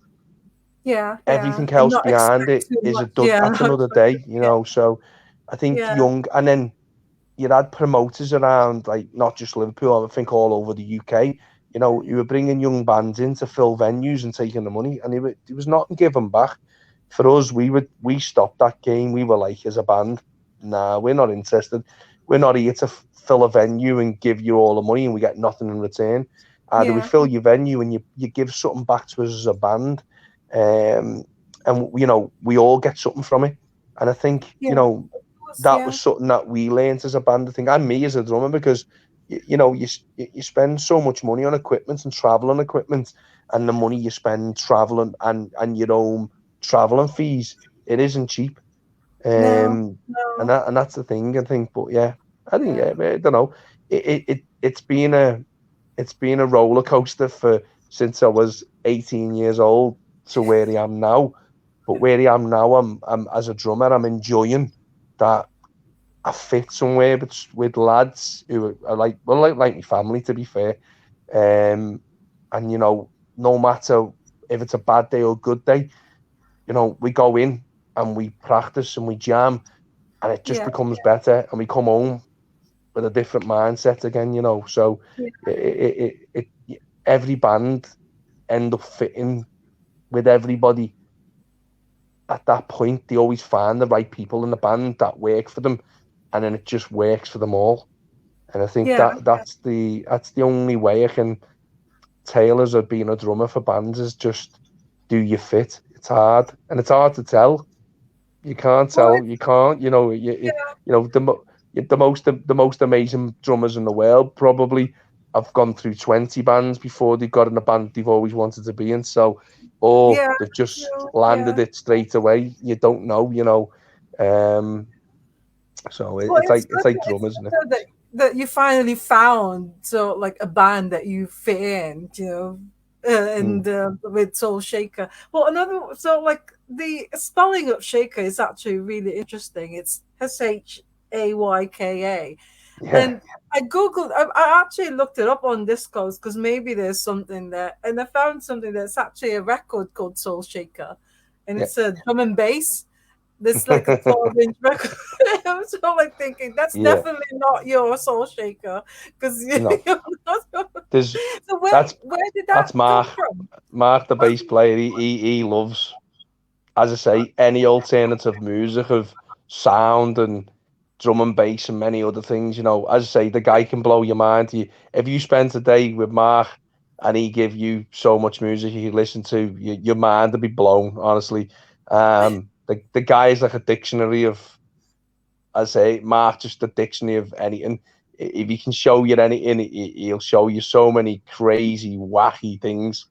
Speaker 1: yeah, yeah,
Speaker 2: Everything
Speaker 1: and
Speaker 2: else
Speaker 1: not
Speaker 2: behind
Speaker 1: expect
Speaker 2: it
Speaker 1: too
Speaker 2: is
Speaker 1: much. Yeah,
Speaker 2: that's
Speaker 1: not
Speaker 2: another
Speaker 1: expect
Speaker 2: day,
Speaker 1: yeah,
Speaker 2: So I think
Speaker 1: yeah,
Speaker 2: young, and then you had promoters around, like not just Liverpool, I think all over the UK. You were bringing young bands in to fill venues and taking the money, and it was nothing given back. For us, we stopped that game. We were like, as a band, nah, we're not interested. We're not here to fill a venue and give you all the money and we get nothing in return. Either we
Speaker 1: yeah,
Speaker 2: fill your venue and you give something back to us as a band, and we all get something from it. And I think
Speaker 1: yeah, of course,
Speaker 2: that
Speaker 1: yeah,
Speaker 2: was something that we learned as a band. I think, and me as a drummer, because you spend so much money on equipment and traveling equipment, and the money you spend traveling and your own traveling fees, it isn't cheap.
Speaker 1: no,
Speaker 2: Um,
Speaker 1: no,
Speaker 2: and that's the thing, I think. But yeah, I think,
Speaker 1: yeah,
Speaker 2: yeah, I don't know. It's been a roller coaster for since I was 18 years old. to where I am now. But where I am now, I'm as a drummer, I'm enjoying that I fit somewhere with lads who are like, well, like my family, to be fair. And no matter if it's a bad day or good day, we go in and we practice and we jam, and it just
Speaker 1: Yeah,
Speaker 2: becomes better, and we come home with a different mindset again. So
Speaker 1: yeah,
Speaker 2: every band end up fitting with everybody at that point. They always find the right people in the band that work for them, and then it just works for them all. And I think
Speaker 1: yeah,
Speaker 2: that's the only way I can tell as a being a drummer for bands is just do you fit? It's hard, and it's hard to tell. You can't
Speaker 1: well,
Speaker 2: tell. You can't. The most amazing drummers in the world probably have gone through 20 bands before they got in a band they've always wanted to be in. So, or
Speaker 1: yeah,
Speaker 2: they've just
Speaker 1: true,
Speaker 2: landed
Speaker 1: yeah.
Speaker 2: it straight away. You don't know. Um, so
Speaker 1: Well,
Speaker 2: it's like
Speaker 1: it's
Speaker 2: drummers, isn't it?
Speaker 1: good that you finally found so like a band that you fit in,
Speaker 2: Mm.
Speaker 1: and with Soul Shaker. Well, another so like the spelling of Shaker is actually really interesting. It's Shayka,
Speaker 2: Yeah,
Speaker 1: and I googled. I actually looked it up on Discogs because maybe there's something there, and I found something that's actually a record called Soul Shaker, and
Speaker 2: yeah.
Speaker 1: it's a drum and bass. There's like a 12-inch record. I'm so like thinking that's
Speaker 2: Yeah,
Speaker 1: definitely not your Soul Shaker because
Speaker 2: no.
Speaker 1: you're not.
Speaker 2: There's
Speaker 1: So
Speaker 2: that's
Speaker 1: where did
Speaker 2: that's
Speaker 1: that come
Speaker 2: Mark.
Speaker 1: from?
Speaker 2: Mark, the bass player. He loves, as I say, any alternative music of sound and drum and bass and many other things. As I say, the guy can blow your mind. If you spent a day with Mark and he give you so much music you listen to, your mind would be blown. Honestly, the guy is like a dictionary of, I say, Mark, just a dictionary of anything. If he can show you anything, he'll show you so many crazy, wacky things.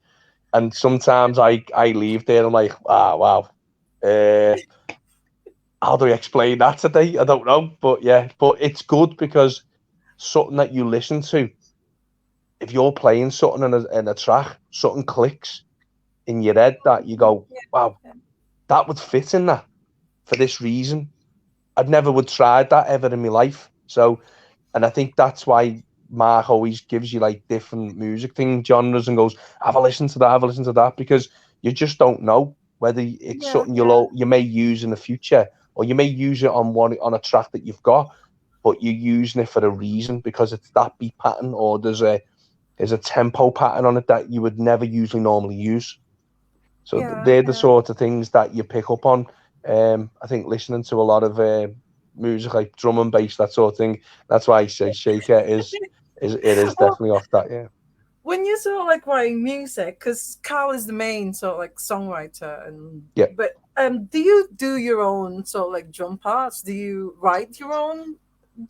Speaker 2: And sometimes I leave there and I'm like, ah, wow. Uh, how do I explain that today? I don't know, but yeah, but it's good because something that you listen to, if you're playing something in a track, something clicks in your head that you go, wow,
Speaker 1: Yeah,
Speaker 2: that would fit in that for this reason. I'd never would tried that ever in my life. So, and I think that's why Mark always gives you like different music thing genres and goes, have a listen to that, have a listen to that, because you just don't know whether it's
Speaker 1: yeah,
Speaker 2: something
Speaker 1: yeah,
Speaker 2: you may use in the future, or you may use it on a track that you've got, but you're using it for a reason because it's that beat pattern, or there's a tempo pattern on it that you would never usually normally use. So
Speaker 1: yeah,
Speaker 2: they're the
Speaker 1: yeah.
Speaker 2: sort of things that you pick up on. I think listening to a lot of music like drum and bass, that sort of thing. That's why I say Shaker is
Speaker 1: Well,
Speaker 2: definitely off that. Yeah,
Speaker 1: when you're sort of like writing music, because Carl is the main sort of like songwriter, and
Speaker 2: yeah.
Speaker 1: but do you do your own sort of like drum parts? Do you write your own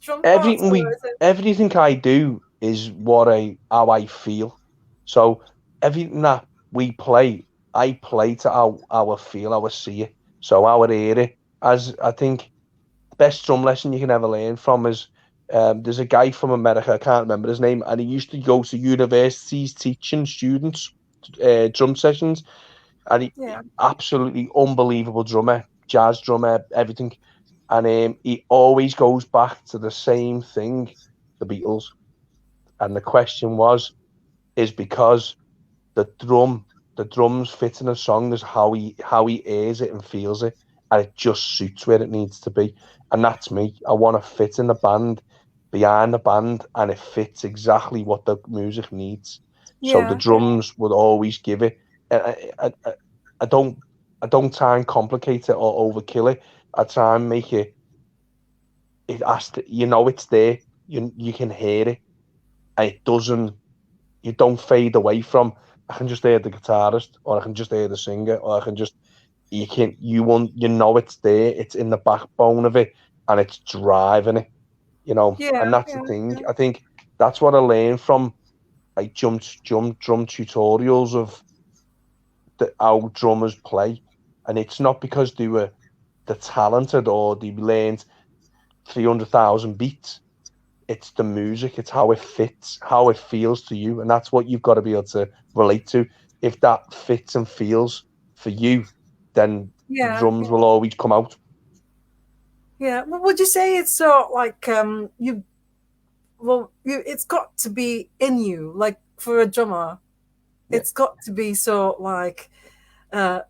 Speaker 1: drum parts,
Speaker 2: Everything
Speaker 1: or
Speaker 2: we
Speaker 1: is it?
Speaker 2: everything I do is how I feel. So everything that we play, I play to how I feel, how I see it. So how I hear it. As I think best drum lesson you can ever learn from is there's a guy from America, I can't remember his name, and he used to go to universities teaching students drum sessions, and
Speaker 1: Yeah,
Speaker 2: absolutely unbelievable drummer, jazz drummer, everything. And he always goes back to the same thing, the Beatles. And the question is because the drums fit in a song is how he hears it and feels it, and it just suits where it needs to be. And that's me. I want to fit in the band, behind the band, and it fits exactly what the music needs. So the
Speaker 1: yeah, yeah,
Speaker 2: drums would always give it. I don't I don't try and complicate it or overkill it. I try and make it has to, it's there. You can hear it, and it doesn't. You don't fade away from. I can just hear the guitarist, or I can just hear the singer, or I can just. You want. It's there. It's in the backbone of it, and it's driving it.
Speaker 1: yeah,
Speaker 2: And that's the
Speaker 1: yeah,
Speaker 2: thing.
Speaker 1: yeah,
Speaker 2: I think that's what I learned from like jump drum tutorials of how drummers play, and it's not because they're talented or they learned 300,000 beats. It's the music, it's how it fits, how it feels to you, and that's what you've got to be able to relate to. If that fits and feels for you, then the
Speaker 1: Yeah,
Speaker 2: drums will always come out.
Speaker 1: yeah. Well, would you say it's so like you? Well, it's got to be in you. Like for a drummer,
Speaker 2: Yeah,
Speaker 1: it's got to be so like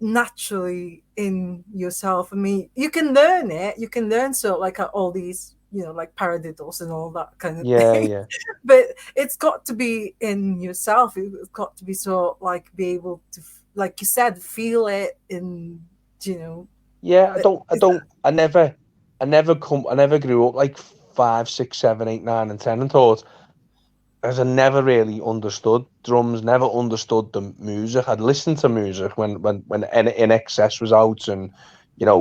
Speaker 1: naturally in yourself. I mean, you can learn it. You can learn so like all these, like paradiddles and all that kind of
Speaker 2: yeah,
Speaker 1: thing.
Speaker 2: yeah.
Speaker 1: But it's got to be in yourself. It's got to be so like be able to, like you said, feel it in, you know.
Speaker 2: Yeah,
Speaker 1: Is that,
Speaker 2: I never grew up like 5, 6, 7, 8, 9, and 10 and thought, as I never really understood drums, never understood the music. I'd listened to music when In Excess was out, and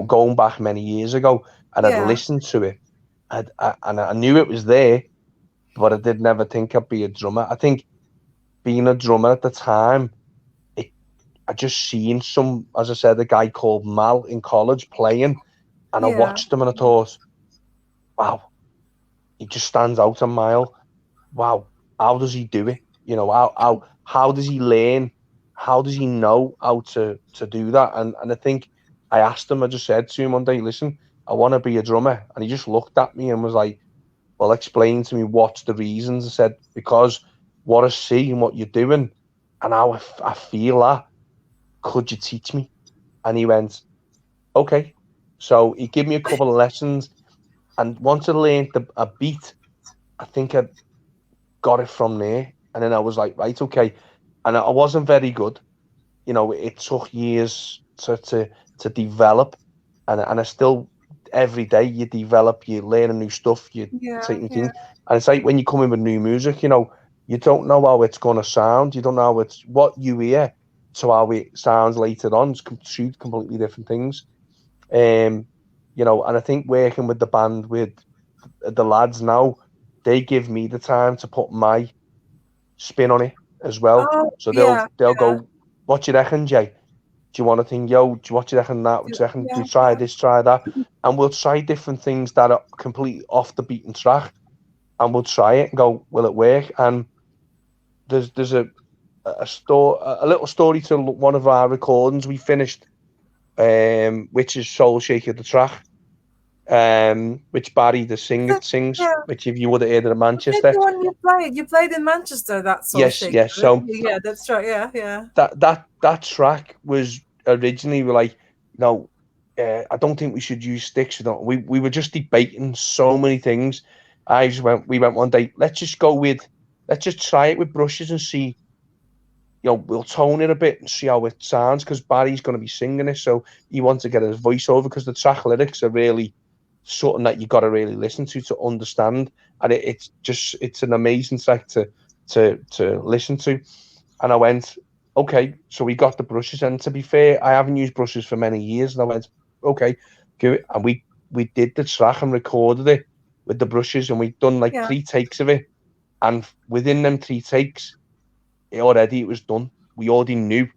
Speaker 2: going back many years ago, and I'd
Speaker 1: yeah,
Speaker 2: listened to it. And I knew it was there, but I did never think I'd be a drummer. I think being a drummer at the time, it, I just seen as I said, a guy called Mal in college playing, and I
Speaker 1: yeah,
Speaker 2: watched him and I thought, wow, he just stands out a mile. Wow, how does he do it? How does he learn? How does he know how to do that? And I think I asked him, I just said to him one day, listen, I want to be a drummer. And he just looked at me and was like, well, explain to me what's the reasons. I said, because what I see and what you're doing and how I feel that, could you teach me? And he went, okay. So he gave me a couple of lessons. And once I learned a beat, I think I got it from there. And then I was like, right, okay. And I wasn't very good. It took years to develop. And I still, every day you develop, you learn new stuff, you
Speaker 1: yeah,
Speaker 2: take new
Speaker 1: yeah,
Speaker 2: things. And it's like when you come in with new music, you don't know how it's going to sound. You don't know how it's what you hear to how it sounds later on. It's two completely different things. Um, and I think working with the band with the lads now, they give me the time to put my spin on it as well.
Speaker 1: oh
Speaker 2: So they'll
Speaker 1: yeah,
Speaker 2: they'll
Speaker 1: yeah,
Speaker 2: go, what do you reckon, Jay? Do you want to think, yo, what do you reckon that? What do you reckon? Do
Speaker 1: yeah,
Speaker 2: you try
Speaker 1: yeah,
Speaker 2: this, try that? And we'll try different things that are completely off the beaten track, and we'll try it and go, will it work? And there's a little story to one of our recordings we finished, which is Soul Shaker the track, which Barry the singer sings,
Speaker 1: yeah.
Speaker 2: which if you would have heard it in
Speaker 1: I think
Speaker 2: Manchester.
Speaker 1: the one you played in Manchester, that Soul
Speaker 2: Yes,
Speaker 1: Shaker.
Speaker 2: yes. So
Speaker 1: Yeah, that's right. Yeah, yeah,
Speaker 2: that track was originally like, no, I don't think we should use sticks. We were just debating so many things. We went one day, let's just try it with brushes and see, we'll tone it a bit and see how it sounds, because Barry's going to be singing it, so he wants to get his voice over, because the track lyrics are really something that you got to really listen to understand, and it's an amazing track to listen to. And I went, okay, so we got the brushes, and to be fair, I haven't used brushes for many years, and I went, okay, do it, and we did the track and recorded it with the brushes, and we'd done like
Speaker 1: yeah.
Speaker 2: 3 takes of it, and within them 3 takes, it was done. We already knew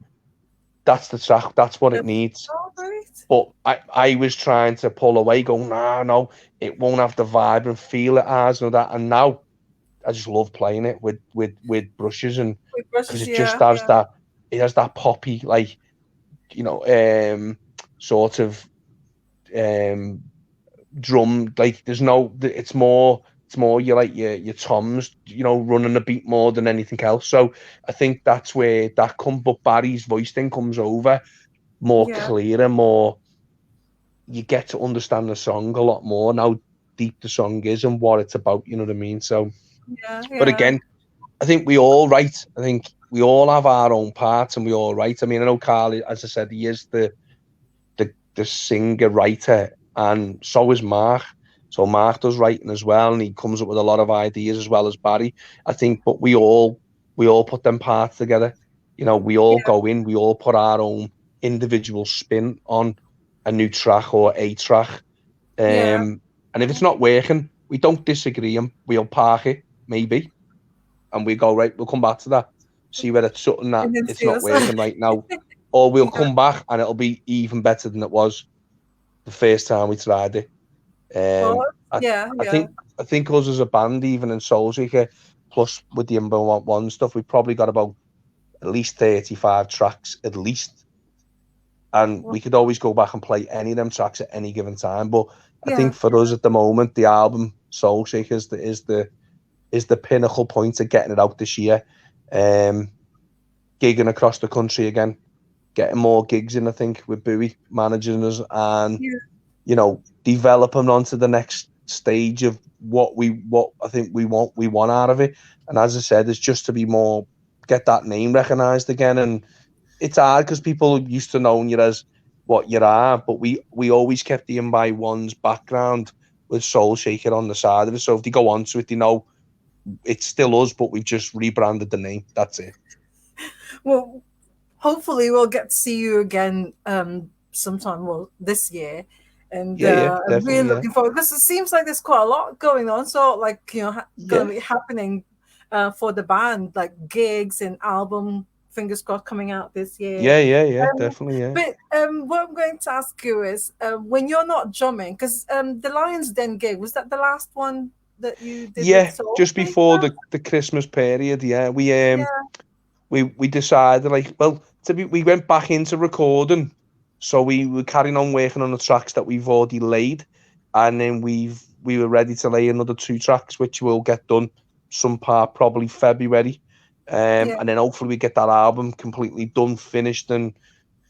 Speaker 2: that's the track, that's what it
Speaker 1: That's
Speaker 2: needs.
Speaker 1: all right.
Speaker 2: But I was trying to pull away, going, nah, no, it won't have the vibe and feel it as and that. And now I just love playing it with brushes, and
Speaker 1: With
Speaker 2: because
Speaker 1: brushes,
Speaker 2: it just
Speaker 1: yeah,
Speaker 2: has
Speaker 1: yeah,
Speaker 2: that poppy, like, sort of um drum, like there's no, it's more you like your toms, running a beat more than anything else. So I think that's where that comes, but Barry's voice then comes over more
Speaker 1: yeah,
Speaker 2: clearer, more, you get to understand the song a lot more, and how deep the song is and what it's about, you know what I mean? So,
Speaker 1: yeah,
Speaker 2: but
Speaker 1: yeah,
Speaker 2: again, I think we all write. I think we all have our own parts, and we all write. I mean, I know Carl, as I said, he is the singer writer, and so is Mark. So Mark does writing as well, and he comes up with a lot of ideas as well as Barry. I think, but we all put them parts together. We all
Speaker 1: yeah,
Speaker 2: go in, we all put our own individual spin on a new track or a track.
Speaker 1: yeah.
Speaker 2: And if it's not working, we don't disagree, and we'll park it maybe, and we go, right, we'll come back to that, see whether it's something that
Speaker 1: And then
Speaker 2: it's
Speaker 1: see
Speaker 2: not
Speaker 1: us.
Speaker 2: working right now, or we'll
Speaker 1: Yeah.
Speaker 2: come back and it'll be even better than it was the first time we tried it.
Speaker 1: Well,
Speaker 2: I
Speaker 1: yeah,
Speaker 2: I
Speaker 1: yeah,
Speaker 2: think I think us as a band, even in Soul Seeker, plus with the Imbo One stuff, we've probably got about at least 35 tracks, at least. and
Speaker 1: Well,
Speaker 2: we could always go back and play any of them tracks at any given time. But I
Speaker 1: yeah,
Speaker 2: think for us at the moment, the album Soul Shake is the pinnacle point of getting it out this year. Um, Gigging across the country again, getting more gigs in. I think with Bowie managing us, and
Speaker 1: yeah,
Speaker 2: developing onto the next stage of what I think we want out of it. And as I said, it's just to be more get that name recognised again. And it's hard because people are used to knowing you as what you are, but we always kept the In by One's background with Soul Shaker on the side of it. So if they go onto it, they know it's still us, but we've just rebranded the name. That's it.
Speaker 1: well, hopefully we'll get to see you again sometime well this year, and
Speaker 2: Yeah, yeah,
Speaker 1: I'm really
Speaker 2: definitely, yeah.
Speaker 1: looking forward because it seems like there's quite a lot going on. So like going
Speaker 2: Yeah,
Speaker 1: to be happening for the band, like gigs and album. Fingers crossed coming out this year.
Speaker 2: yeah, yeah, yeah,
Speaker 1: Um,
Speaker 2: definitely, yeah.
Speaker 1: but what I'm going to ask you is when you're not drumming, because the Lions Den gig was that the last one that you did with
Speaker 2: Yeah,
Speaker 1: Soul
Speaker 2: just
Speaker 1: Shaker?
Speaker 2: before the Christmas period, yeah,
Speaker 1: Yeah,
Speaker 2: we decided like, well, we went back into recording, so we were carrying on working on the tracks that we've already laid, and then we were ready to lay another two tracks, which will get done some part probably February,
Speaker 1: yeah,
Speaker 2: and then hopefully we get that album completely done, finished, and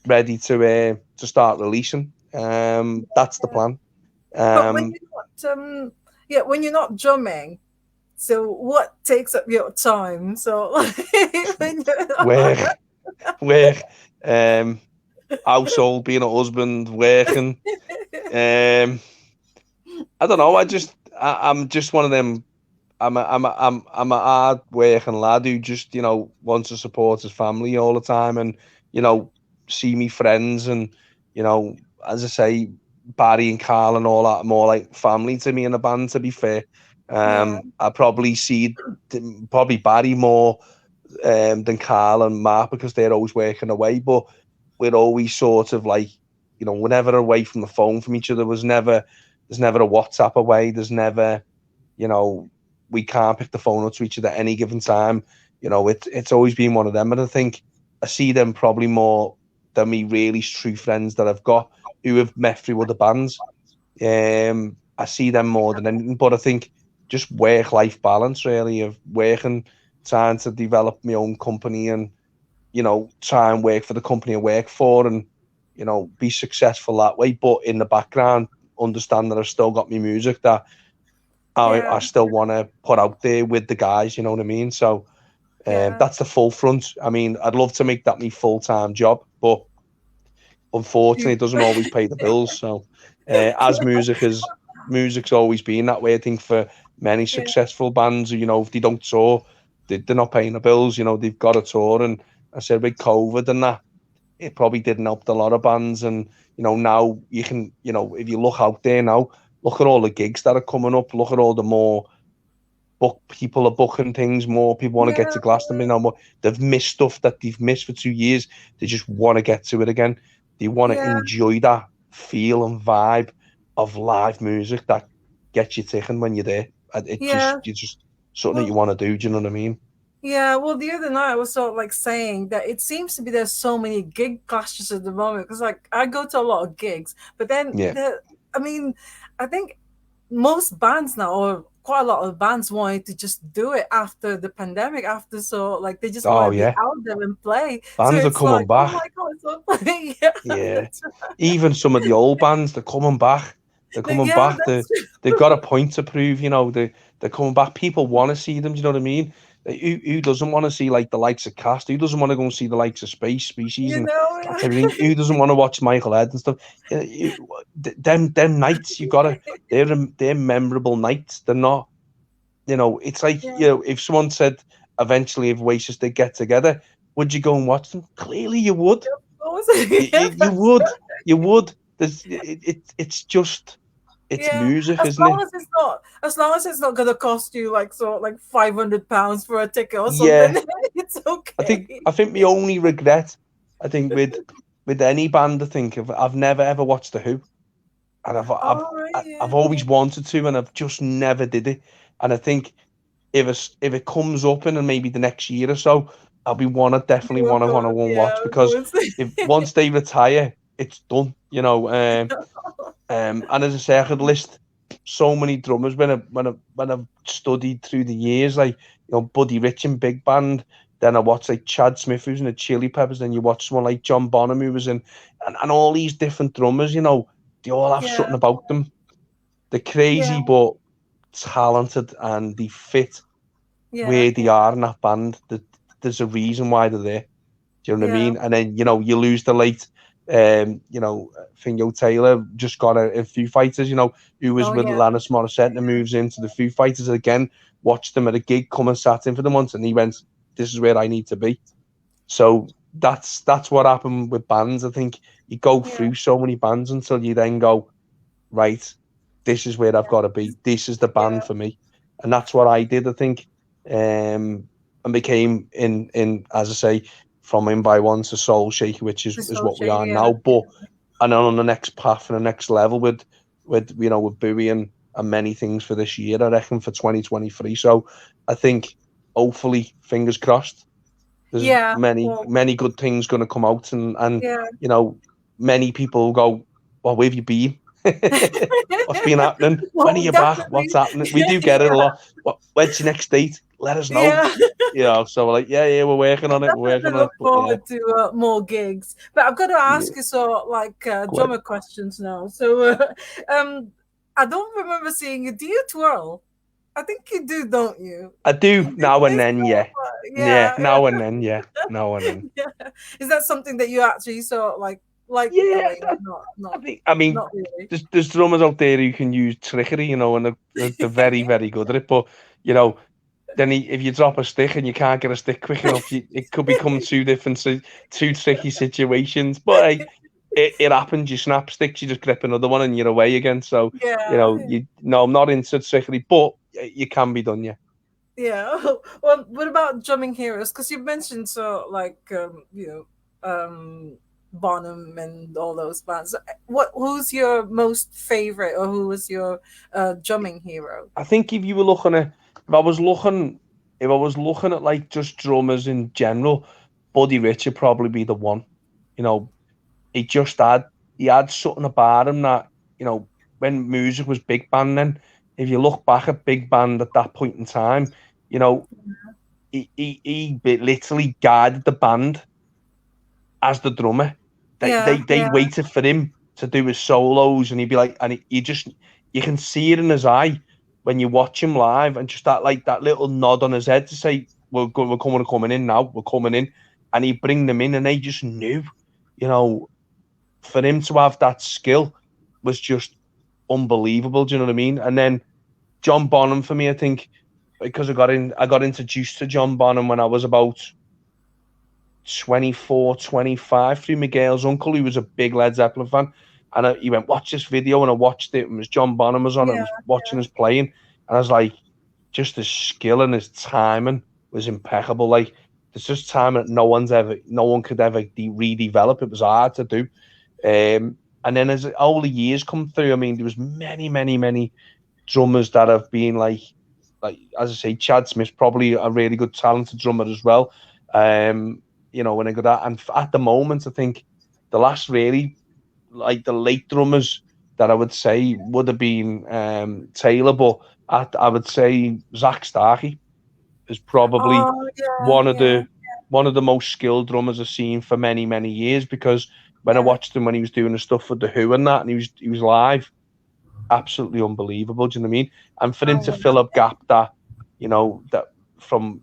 Speaker 2: ready to start releasing. That's the
Speaker 1: yeah.
Speaker 2: plan.
Speaker 1: But when
Speaker 2: Um,
Speaker 1: you're not, yeah, when you're not drumming, so what takes up your time? So like, when you're
Speaker 2: where where um household, being a husband, working. Um, I don't know. I'm just one of them. I'm a hard working lad who just wants to support his family all the time, and you know see me friends, and as I say, Barry and Carl and all that are more like family to me in the band. To be fair,
Speaker 1: yeah,
Speaker 2: I probably see probably Barry more than Carl and Mark because they're always working away, but we're always sort of like, we're never away from the phone from each other. There's never a WhatsApp away. There's never, you know, we can't pick the phone up to each other at any given time. It's always been one of them. And I think I see them probably more than me really true friends that I've got who have met through other bands. I see them more than anything, but I think just work-life balance really of working, trying to develop my own company and try and work for the company I work for and be successful that way. But in the background, understand that I've still got my music that I
Speaker 1: yeah,
Speaker 2: still want to put out there with the guys. You know what I mean? So
Speaker 1: yeah,
Speaker 2: that's the full front. I mean, I'd love to make that my full-time job, but unfortunately,
Speaker 1: you,
Speaker 2: it doesn't always pay the bills. So as music's always been that way. I think for many
Speaker 1: yeah,
Speaker 2: successful bands, if they don't tour, they're not paying the bills. They've got a tour, and I said with COVID and that, it probably didn't help a lot of bands. And now you can, if you look out there now, look at all the gigs that are coming up. Look at all the more book people are booking things. More people want to get
Speaker 1: yeah,
Speaker 2: to Glastonbury now. More they've missed stuff that they've missed for 2 years. They just want to get to it again. They want to
Speaker 1: yeah,
Speaker 2: enjoy that feel and vibe of live music that gets you ticking when you're there. And
Speaker 1: yeah.
Speaker 2: you just something that you
Speaker 1: Well,
Speaker 2: want to do. Do you know what I mean?
Speaker 1: yeah, well, the other night I was sort of like saying that it seems to be there's so many gig clashes at the moment because like I go to a lot of gigs, but then
Speaker 2: Yeah.
Speaker 1: I mean, I think most bands now or quite a lot of bands wanted to just do it after the pandemic, after so like they just want
Speaker 2: Oh
Speaker 1: to be
Speaker 2: yeah.
Speaker 1: out there and play. So
Speaker 2: Bands are
Speaker 1: it's like,
Speaker 2: coming
Speaker 1: oh my
Speaker 2: back.
Speaker 1: god, so yeah,
Speaker 2: Yeah,
Speaker 1: that's
Speaker 2: even some of the old bands, they're coming back. They're
Speaker 1: right.
Speaker 2: coming
Speaker 1: Yeah,
Speaker 2: back.
Speaker 1: that's
Speaker 2: They've got a point to prove. They're coming back. People want to see them. Do you know what I mean? Who doesn't want to see like the likes of Cast? Who doesn't want to go and see the likes of Space Species
Speaker 1: you
Speaker 2: and
Speaker 1: know.
Speaker 2: Cat Everything? Who doesn't want to watch Michael Ed and stuff? Them nights you gotta. They're memorable nights. They're not. It's like
Speaker 1: Yeah,
Speaker 2: if someone said eventually if Oasis did get together, would you go and watch them? Clearly you would.
Speaker 1: of course. Yeah,
Speaker 2: You
Speaker 1: that's
Speaker 2: would, you would. It's just, it's
Speaker 1: yeah,
Speaker 2: music, isn't it?
Speaker 1: as long as it's not gonna cost you like sort of like £500 for a ticket or something,
Speaker 2: Yeah,
Speaker 1: it's
Speaker 2: I think
Speaker 1: okay.
Speaker 2: I think my only regret, I think with any band, I think I've never ever watched the Who, and
Speaker 1: All right, yeah,
Speaker 2: I've always wanted to, and I've just never did it. And I think if it comes up in maybe the next year or so, I'll be one I definitely
Speaker 1: you will
Speaker 2: want to
Speaker 1: go.
Speaker 2: one
Speaker 1: Yeah,
Speaker 2: watch because
Speaker 1: go and see.
Speaker 2: if once they retire. it's done. And as I say, I could list so many drummers when I've studied through the years, like Buddy Rich in big band. Then I watched like Chad Smith who's in the Chili Peppers. Then you watch someone like John Bonham who was in, and all these different drummers. They all have
Speaker 1: Yeah,
Speaker 2: something about them. They're
Speaker 1: yeah,
Speaker 2: crazy but talented, and they fit
Speaker 1: yeah,
Speaker 2: where they
Speaker 1: yeah,
Speaker 2: are in that band. That there's a reason why they're there. Do you know what I
Speaker 1: yeah.
Speaker 2: mean? And then you lose the late, Fingo Taylor just got a Foo Fighters. Who was
Speaker 1: Oh
Speaker 2: with
Speaker 1: yeah,
Speaker 2: Alanis Morissette and moves into the Foo Fighters again. Watched them at a gig, come and sat in for them once, and he went, "This is where I need to be." So that's what happened with bands. I think you go
Speaker 1: yeah,
Speaker 2: through so many bands until you then go, right, this is where I've got to be. This is the band
Speaker 1: yeah.
Speaker 2: for me, and that's what I did. I think, and became in as I say, from In by One to Soul Shake, which is
Speaker 1: The
Speaker 2: is
Speaker 1: soul
Speaker 2: what we
Speaker 1: shake.
Speaker 2: are
Speaker 1: Yeah,
Speaker 2: now. But and then on the next path and the next level with Bowie and many things for this year. I reckon for 2023. So I think hopefully, fingers crossed, there's
Speaker 1: yeah.
Speaker 2: many
Speaker 1: Well,
Speaker 2: many good things going to come out, and
Speaker 1: yeah.
Speaker 2: you know many people go, well, where have you been? What's been happening? When are
Speaker 1: Well,
Speaker 2: you back? What's
Speaker 1: definitely.
Speaker 2: happening? We do get it a lot. When's your next date? Let us know.
Speaker 1: Yeah.
Speaker 2: So we're like, yeah, we're working on it. We're
Speaker 1: Definitely
Speaker 2: working on it.
Speaker 1: look
Speaker 2: But yeah,
Speaker 1: forward to more gigs. But I've got to
Speaker 2: yeah,
Speaker 1: ask you so like
Speaker 2: go ahead.
Speaker 1: drummer questions now. So um, I don't remember seeing you. Do you twirl? I think you do, don't you?
Speaker 2: I do now and
Speaker 1: It's
Speaker 2: then,
Speaker 1: so
Speaker 2: yeah.
Speaker 1: fun.
Speaker 2: Yeah,
Speaker 1: Yeah,
Speaker 2: now and then, yeah. Now and then.
Speaker 1: yeah. Is that something that you actually sort of like
Speaker 2: Yeah,
Speaker 1: doing? Not
Speaker 2: I
Speaker 1: not
Speaker 2: think, I mean,
Speaker 1: not really.
Speaker 2: there's drummers out there who can use trickery, and they're very, very good at it. But, you know, then if you drop a stick and you can't get a stick quick enough, it could become two different, two tricky situations. But hey, it happens. You snap sticks, you just grip another one, and you're away again. So
Speaker 1: Yeah,
Speaker 2: I'm not into trickery, but you can be done. Yeah,
Speaker 1: yeah. Well, what about drumming heroes? Because you mentioned so like Bonham and all those bands. Who's your most favorite, or who was your drumming hero?
Speaker 2: I think if you were looking at, if I was looking, if I was looking at like just drummers in general, Buddy Rich would probably be the one. You know, he just he had something about him that when music was big band. Then, if you look back at big band at that point in time, you know he literally guided the band as the drummer. They
Speaker 1: Yeah,
Speaker 2: they
Speaker 1: yeah,
Speaker 2: waited for him to do his solos, and he'd be like, and you can see it in his eye when you watch him live, and just that little nod on his head to say, we're coming in now, we're coming in," and he bring them in, and they just knew, you know, for him to have that skill was just unbelievable. Do you know what I mean? And then John Bonham for me, I think, because I got introduced to John Bonham when I was about 24, 25 through Miguel's uncle, who was a big Led Zeppelin fan. And he went, watch this video. And I watched it. And it was John Bonham was on it. I
Speaker 1: yeah,
Speaker 2: was watching us playing. And I was like, just his skill and his timing was impeccable. Like, there's just timing that no one could ever redevelop. It was hard to do. And then as all the years come through, I mean, there was many, many, many drummers that have been like as I say, Chad Smith's probably a really good talented drummer as well. When I got that, and at the moment, I think the last really like the late drummers that I would say would have been Taylor, but I would say Zach Starkey is probably
Speaker 1: oh yeah,
Speaker 2: one of
Speaker 1: yeah,
Speaker 2: the one of the most skilled drummers I've seen for many many years. Because when I
Speaker 1: yeah.
Speaker 2: watched him when he was doing the stuff with the Who and that, and he was live, absolutely unbelievable. Do you know what I mean? And for him
Speaker 1: Oh
Speaker 2: to
Speaker 1: well,
Speaker 2: fill a gap that from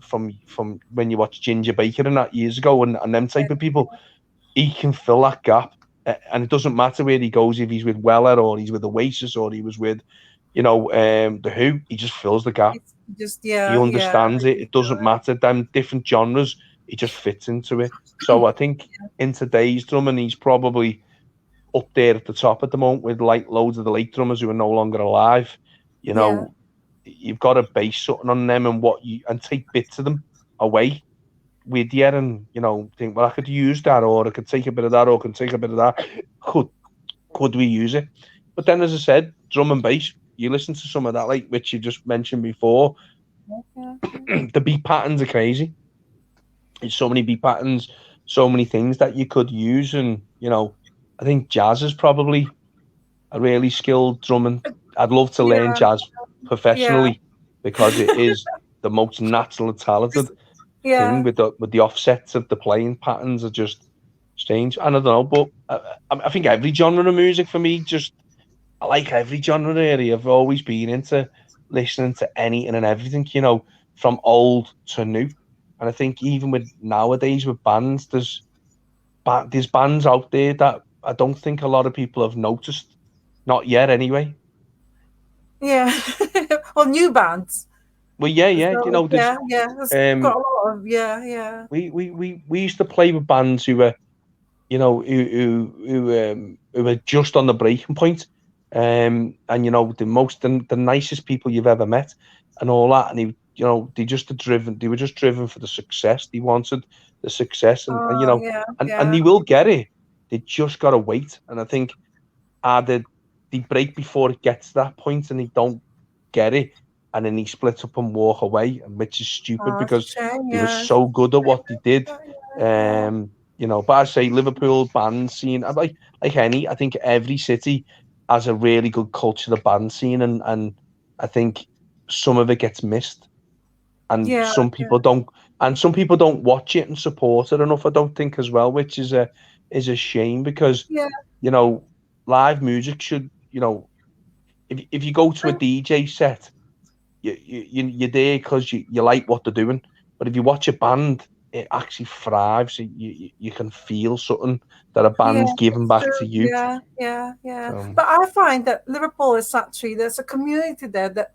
Speaker 2: when you watch Ginger Baker and that years ago, and them type of people, he can fill that gap. And it doesn't matter where he goes, if he's with Weller or he's with Oasis or he was with, the Who, he just fills the gap.
Speaker 1: it's just
Speaker 2: He
Speaker 1: yeah, yeah.
Speaker 2: understands it. It doesn't matter. Them different genres, he just fits into it. So I think in today's drumming, he's probably up there at the top at the moment with like loads of the late drummers who are no longer alive. You
Speaker 1: Yeah,
Speaker 2: know, you've got to base something on them and take bits of them away with you, and think, well, I could use that, or I could take a bit of that, or I can take a bit of that. Could could we use it? But then, as I said, drum and bass. You listen to some of that, like which you just mentioned before.
Speaker 1: yeah,
Speaker 2: The beat patterns are crazy. There's so many beat patterns, so many things that you could use, and I think jazz is probably a really skilled drumming. I'd love to learn
Speaker 1: Yeah,
Speaker 2: jazz
Speaker 1: yeah,
Speaker 2: professionally because it is the most natural and talented
Speaker 1: Just-
Speaker 2: thing
Speaker 1: yeah,
Speaker 2: with the offsets of the playing patterns are just strange. And I don't know, but I think every genre of music for me just I like every genre really. I've always been into listening to anything and everything, from old to new. And I think even with nowadays with bands, there's bands out there that I don't think a lot of people have noticed. Not yet, anyway.
Speaker 1: yeah. Well, new bands.
Speaker 2: Well, yeah, yeah.
Speaker 1: So
Speaker 2: There's
Speaker 1: yeah, yeah. There's got
Speaker 2: um,
Speaker 1: a lot of yeah, yeah.
Speaker 2: we used to play with bands who were, who were just on the breaking point, and the nicest people you've ever met, and all that, and they were just driven for the success. They wanted the success,
Speaker 1: Oh yeah,
Speaker 2: and
Speaker 1: yeah,
Speaker 2: they will get it. They just gotta wait, and I think either they break before it gets to that point, and they don't get it, and then they split up and walk away, and which is stupid
Speaker 1: oh, it's a
Speaker 2: because
Speaker 1: shame.
Speaker 2: they were
Speaker 1: Yeah, it's
Speaker 2: so good at
Speaker 1: a shame.
Speaker 2: what they did.
Speaker 1: Yeah,
Speaker 2: But I say Liverpool band scene, like any, I think every city has a really good culture of band scene, and I think some of it gets missed, and
Speaker 1: yeah,
Speaker 2: some people don't watch it and support it enough. I don't think as well, which is a shame because
Speaker 1: yeah,
Speaker 2: you know live music should if you go to a
Speaker 1: yeah.
Speaker 2: DJ set, you're there because you like what they're doing. But if you watch a band, it actually thrives. You can feel something that a
Speaker 1: Yeah,
Speaker 2: band's giving
Speaker 1: it's
Speaker 2: back to
Speaker 1: true.
Speaker 2: you.
Speaker 1: Yeah, yeah, yeah.
Speaker 2: So,
Speaker 1: But I find that Liverpool is actually there's a community there that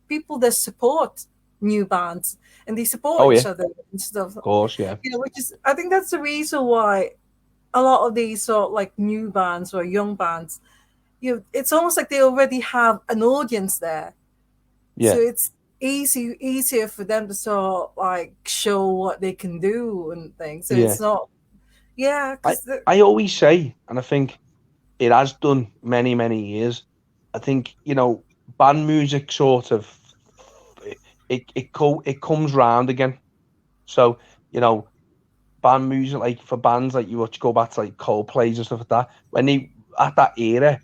Speaker 1: people that support new bands and they support
Speaker 2: oh
Speaker 1: each
Speaker 2: yeah,
Speaker 1: other and stuff.
Speaker 2: of course, yeah,
Speaker 1: Which is I think that's the reason why a lot of these sort of like new bands or young bands, it's almost like they already have an audience there, so
Speaker 2: yeah,
Speaker 1: it's easier for them to sort of like show what they can do and things. So
Speaker 2: yeah.
Speaker 1: it's not, yeah,
Speaker 2: I
Speaker 1: because
Speaker 2: I always say, and I think it has done many many years. I think band music sort of it comes round again. So you know band music, like for bands like you watch go back to like Coldplays and stuff like that. When they at that era,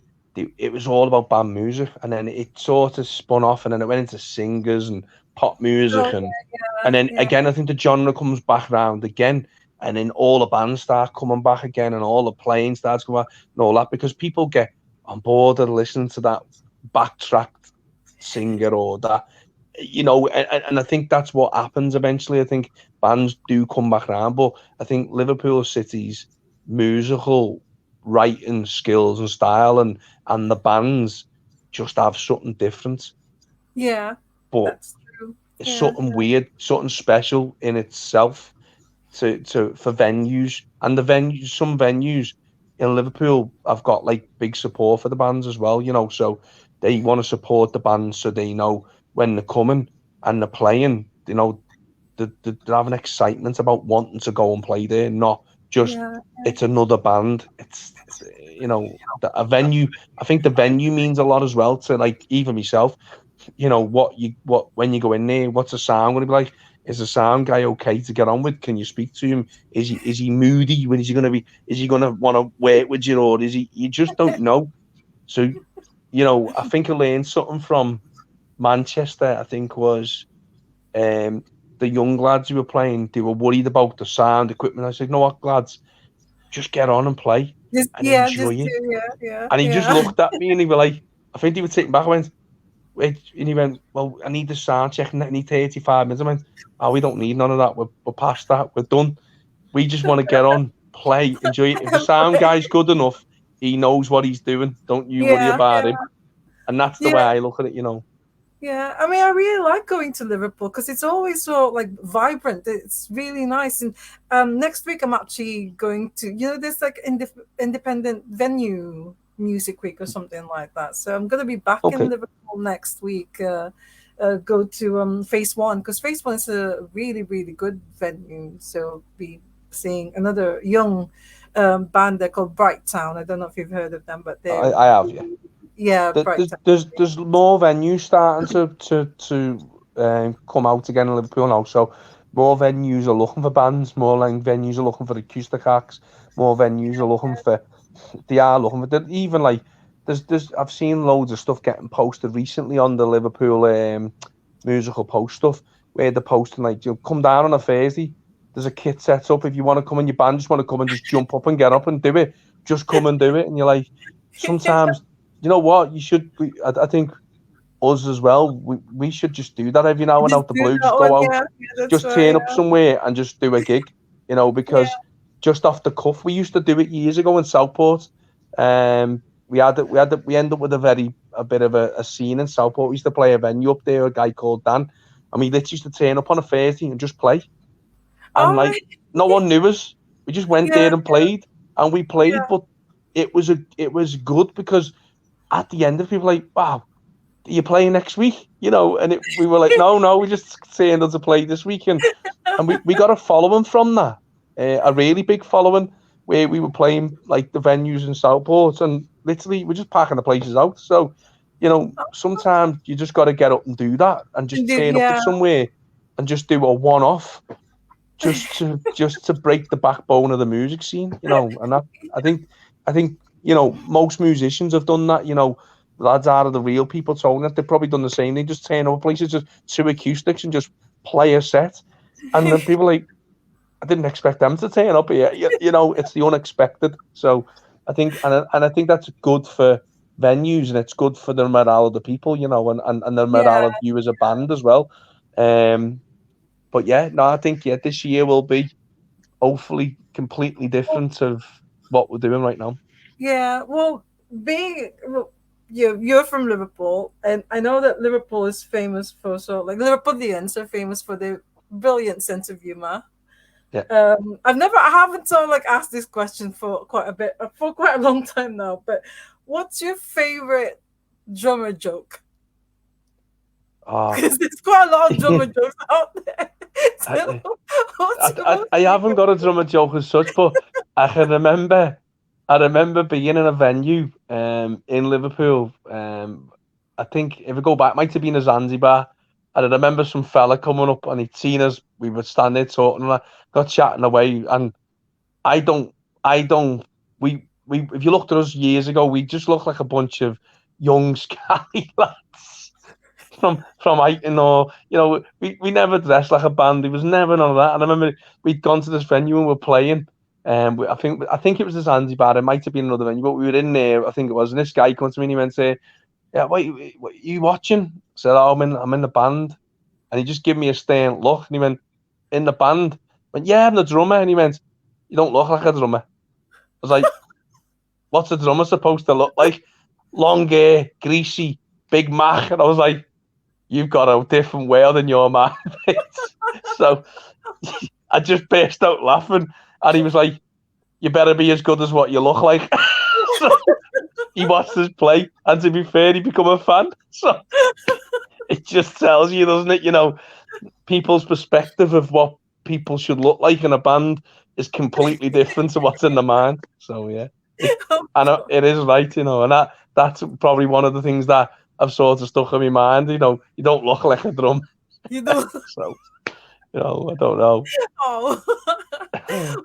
Speaker 2: it was all about band music, and then it sort of spun off, and then it went into singers and pop
Speaker 1: oh
Speaker 2: music, and then
Speaker 1: yeah,
Speaker 2: again, I think the genre comes back round again, and then all the bands start coming back again, and all the playing starts coming back, and all that because people get on board and listening to that backtracked singer or that and I think that's what happens eventually. I think bands do come back around, but I think Liverpool City's musical writing skills and style and the bands just have something different,
Speaker 1: yeah,
Speaker 2: but
Speaker 1: that's true.
Speaker 2: it's
Speaker 1: Yeah,
Speaker 2: something weird, something special in itself to for venues and the venues. Some venues in Liverpool have got like big support for the bands as well, so they want to support the bands so they know when they're coming and they're playing, they have an excitement about wanting to go and play there, not just
Speaker 1: yeah,
Speaker 2: it's another band. A venue. I think the venue means a lot as well to like even myself. What when you go in there, what's the sound going to be like? Is the sound guy okay to get on with? Can you speak to him? Is he moody? When is he going to be? Is he going to want to work with you, or is he? You just don't know. So I think I learned something from Manchester. I think was um, the young lads who were playing. They were worried about the sound equipment. I said, "No, what lads, just get on and play and enjoy
Speaker 1: just do,
Speaker 2: it."
Speaker 1: yeah, yeah,
Speaker 2: And he just
Speaker 1: yeah.
Speaker 2: looked at me and he was like, I think he was taken back. I went, wait, and he went, well, I need the sound check and I need 35 minutes. I went, oh, we don't need none of that. We're past that. We're done. We just want to get on, play, enjoy it. If the sound guy's good enough, he knows what he's doing. Don't you worry
Speaker 1: Yeah,
Speaker 2: about him.
Speaker 1: yeah,
Speaker 2: And that's the way
Speaker 1: yeah.
Speaker 2: I look at it.
Speaker 1: Yeah, I mean, I really like going to Liverpool because it's always so like vibrant. It's really nice. And next week I'm actually going to, there's like independent venue music week or something like that. So I'm gonna be back in
Speaker 2: Okay.
Speaker 1: Liverpool next week. Go to Phase One because Phase One is a really really good venue. So be seeing another young band there called Bright Town. I don't know if you've heard of them, but they're
Speaker 2: I have, yeah.
Speaker 1: yeah, Bright Town.
Speaker 2: There's more venues starting to come out again in Liverpool now. So more venues are looking for bands. More like venues are looking for acoustic acts. More venues are looking they are looking for. Even like I've seen loads of stuff getting posted recently on the Liverpool musical post stuff where they're posting like, you come down on a Thursday. There's a kit set up. If you want to come in your band, just want to come and just jump up and get up and do it. Just come and do it. And you're like, sometimes, you know what? You should. I think us as well. We should just do that every now and
Speaker 1: Just
Speaker 2: out the
Speaker 1: do
Speaker 2: blue.
Speaker 1: that
Speaker 2: Just
Speaker 1: one.
Speaker 2: go out,
Speaker 1: Yeah, yeah, that's
Speaker 2: just
Speaker 1: right.
Speaker 2: turn up somewhere and just do a gig.
Speaker 1: Yeah,
Speaker 2: Because just off the cuff, we used to do it years ago in Southport. We ended up with a bit of a scene in Southport. We used to play a venue up there, a guy called Dan, and we literally used to turn up on a Thursday and just play. And
Speaker 1: all
Speaker 2: like,
Speaker 1: right.
Speaker 2: no one knew us. We just went
Speaker 1: Yeah,
Speaker 2: there and played, and we played,
Speaker 1: yeah.
Speaker 2: but it was good because at the end of people like, wow, are you playing next week? We were like, no, we just saying to play this week, and we got a following from that, a really big following where we were playing like the venues in Southport, and literally we're just packing the places out. So, sometimes you just got to get up and do that, and just
Speaker 1: Indeed,
Speaker 2: turn up at
Speaker 1: yeah,
Speaker 2: somewhere and just do a one-off, just to break the backbone of the music scene, and that I think most musicians have done that. Lads out of the real people told that they've probably done the same. They just turn up places, just two acoustics and just play a set, and then people are like, I didn't expect them to turn up here. It's the unexpected. So I think that's good for venues, and it's good for the morale of the people, and the
Speaker 1: yeah,
Speaker 2: morale of you as a band as well. Um, but yeah, no, I think this year will be hopefully completely different of what we're doing right now.
Speaker 1: yeah. Well, being well, you're from Liverpool, and I know that Liverpool is famous for like Liverpoolians are famous for their brilliant sense of humor.
Speaker 2: Yeah.
Speaker 1: I haven't sort of like asked this question for quite a bit, for quite a long time now. But what's your favorite drummer joke?
Speaker 2: Ah,
Speaker 1: Because there's quite a lot of drummer jokes out there. So,
Speaker 2: I,
Speaker 1: what's your
Speaker 2: I
Speaker 1: most
Speaker 2: I haven't
Speaker 1: favorite?
Speaker 2: got a drummer joke as such, but I can remember. I remember being in a venue in Liverpool. I think if we go back, it might have been a Zanzibar. And I remember some fella coming up and he'd seen us. We were standing there talking and I got chatting away. And I don't, I don't. We. If you looked at us years ago, we just looked like a bunch of young, scary lads from Aiton, or we never dressed like a band. There was never none of that. And I remember we'd gone to this venue and we're playing. I think it was the Zanzibar. It might have been another venue, but we were in there. I think it was. And this guy comes to me and he went, say, "Yeah, what are you watching?" I said, "Oh, I'm in the band." And he just gave me a stern look and he went, "In the band?" I went, "Yeah, I'm the drummer." And he went, "You don't look like a drummer." I was like, "What's a drummer supposed to look like?" Long hair, greasy, Big Mac. And I was like, "You've got a different world in your mind." So I just burst out laughing, and he was like, "You better be as good as what you look like." So he watched us play, and to be fair, he become a fan. So it just tells you, doesn't it? People's perspective of what people should look like in a band is completely different to what's in the mind. So yeah, I know it is right, and that's probably one of the things that I've sort of stuck in my mind. You don't look like a drum,
Speaker 1: You do.
Speaker 2: so I don't know.
Speaker 1: Oh,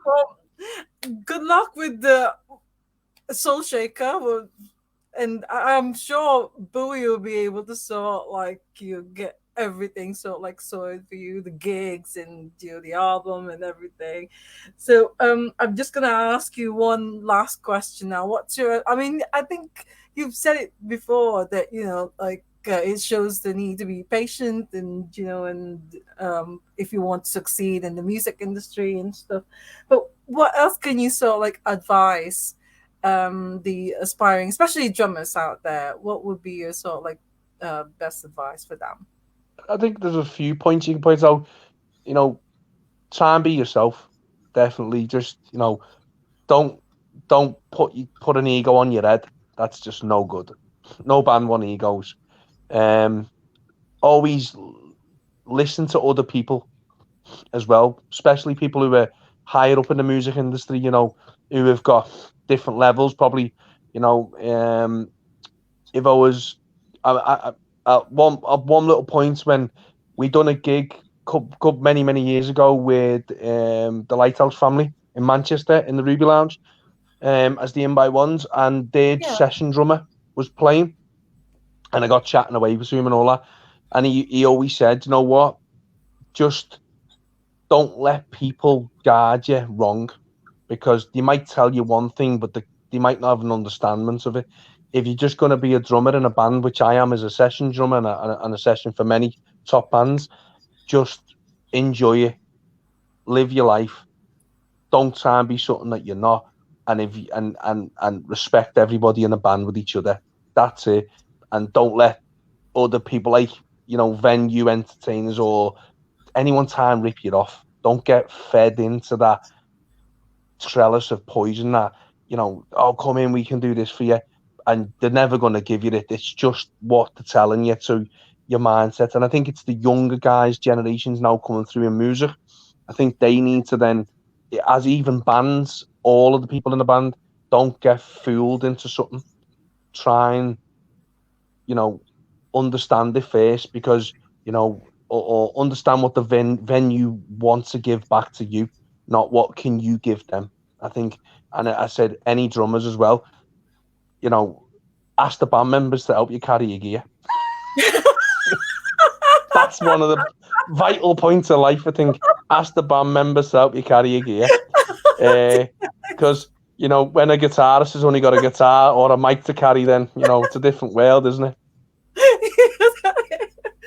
Speaker 1: well, good luck with the Soul Shaker. Well, and I'm sure Bowie will be able to sort like you get everything like sorted for you, the gigs and the album and everything. So I'm just gonna ask you one last question now. I mean, I think you've said it before that like it shows the need to be patient and if you want to succeed in the music industry and stuff. But what else can you sort of like advise the aspiring, especially drummers out there? What would be your sort of like best advice for them?
Speaker 2: I think there's a few points you can point out. You know, Try and be yourself. Definitely, just don't put an ego on your head. That's just no good. No band want egos. Um, Always listen to other people as well, especially people who are higher up in the music industry. Who have got different levels. Probably, you know, if I was, at one little point when we done a gig many years ago with the Lighthouse family in Manchester in the Ruby Lounge. as the in by ones, and their
Speaker 1: Yeah.
Speaker 2: session drummer was playing, and I got chatting away with him and all that, and he always said, you know what, just don't let people guide you wrong, because they might tell you one thing, but they might not have an understanding of it. If you're just going to be a drummer in a band, which I am as a session drummer and a session for many top bands, just enjoy it, live your life. Don't try and be something that you're not, and if you, and respect everybody in the band with each other. That's it, and don't let other people like venue entertainers or anyone try and rip you off. Don't get fed into that trellis of poison that, oh, come in, we can do this for you. And they're never going to give you it. It's just what they're telling you to your mindset. And I think it's the younger guys, generations now coming through in music. I think they need to then, as even bands, all of the people in the band, don't get fooled into something. Try and, you know, understand it first, because, or understand what the venue wants to give back to you, not what can you give them. I think, and I said any drummers as well, you know, ask the band members to help you carry your gear. That's one of the vital points of life, I think. Ask the band members to help you carry your gear. Because, when a guitarist has only got a guitar or a mic to carry, then, it's a different world, isn't it?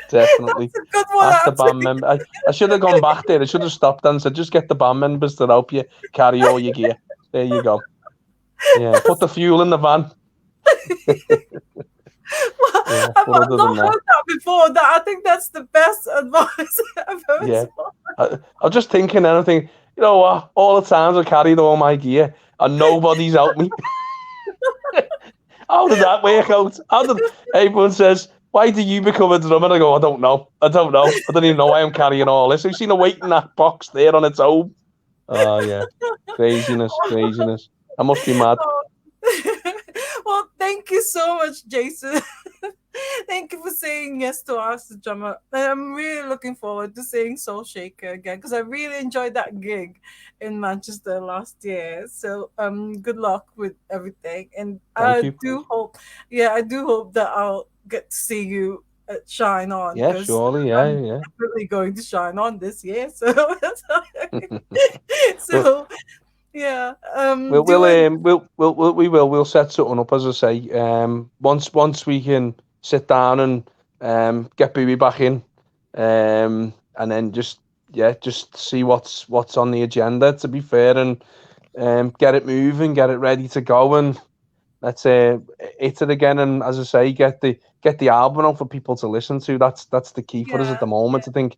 Speaker 2: Definitely.
Speaker 1: That's a good one,
Speaker 2: Ask the
Speaker 1: actually.
Speaker 2: band member. I should have gone back there. I should have stopped and said, just get the band members to help you carry all your gear. There you go. Yeah, put the fuel in the van.
Speaker 1: Well,
Speaker 2: Yeah,
Speaker 1: I've
Speaker 2: but other than
Speaker 1: not
Speaker 2: that,
Speaker 1: heard that before. That I think that's the best advice I've heard
Speaker 2: yeah.
Speaker 1: so far.
Speaker 2: I was just thinking anything, you know what? All the times I carried all my gear and nobody's helped me. How did that work out? How did everyone says, why did you become a drummer? I go, I don't know. I don't know. I don't even know why I'm carrying all this. I've seen a weight in that box there on its own. Oh, yeah. Craziness, craziness. I must be mad.
Speaker 1: Oh. Well, thank you so much, Jason. Thank you for saying yes to us, the drummer. And I'm really looking forward to seeing Soul Shaker again because I really enjoyed that gig in Manchester last year. So good luck with everything. And
Speaker 2: Thank
Speaker 1: I
Speaker 2: you.
Speaker 1: do hope, yeah, I do hope that I'll get to see you at Shine On
Speaker 2: Yeah,
Speaker 1: because
Speaker 2: surely. Yeah,
Speaker 1: I'm
Speaker 2: yeah.
Speaker 1: definitely going to Shine On this year. So
Speaker 2: We'll,
Speaker 1: so yeah,
Speaker 2: we'll, we'll,
Speaker 1: doing
Speaker 2: um, we'll, we'll, we'll, we will, we'll set something up, as I say. Once we can sit down and get Booby back in, and then just see what's on the agenda. To be fair, and get it moving, get it ready to go, and let's hit it again. And as I say, get the album out for people to listen to. That's the key for us at
Speaker 1: yeah,
Speaker 2: the moment. I think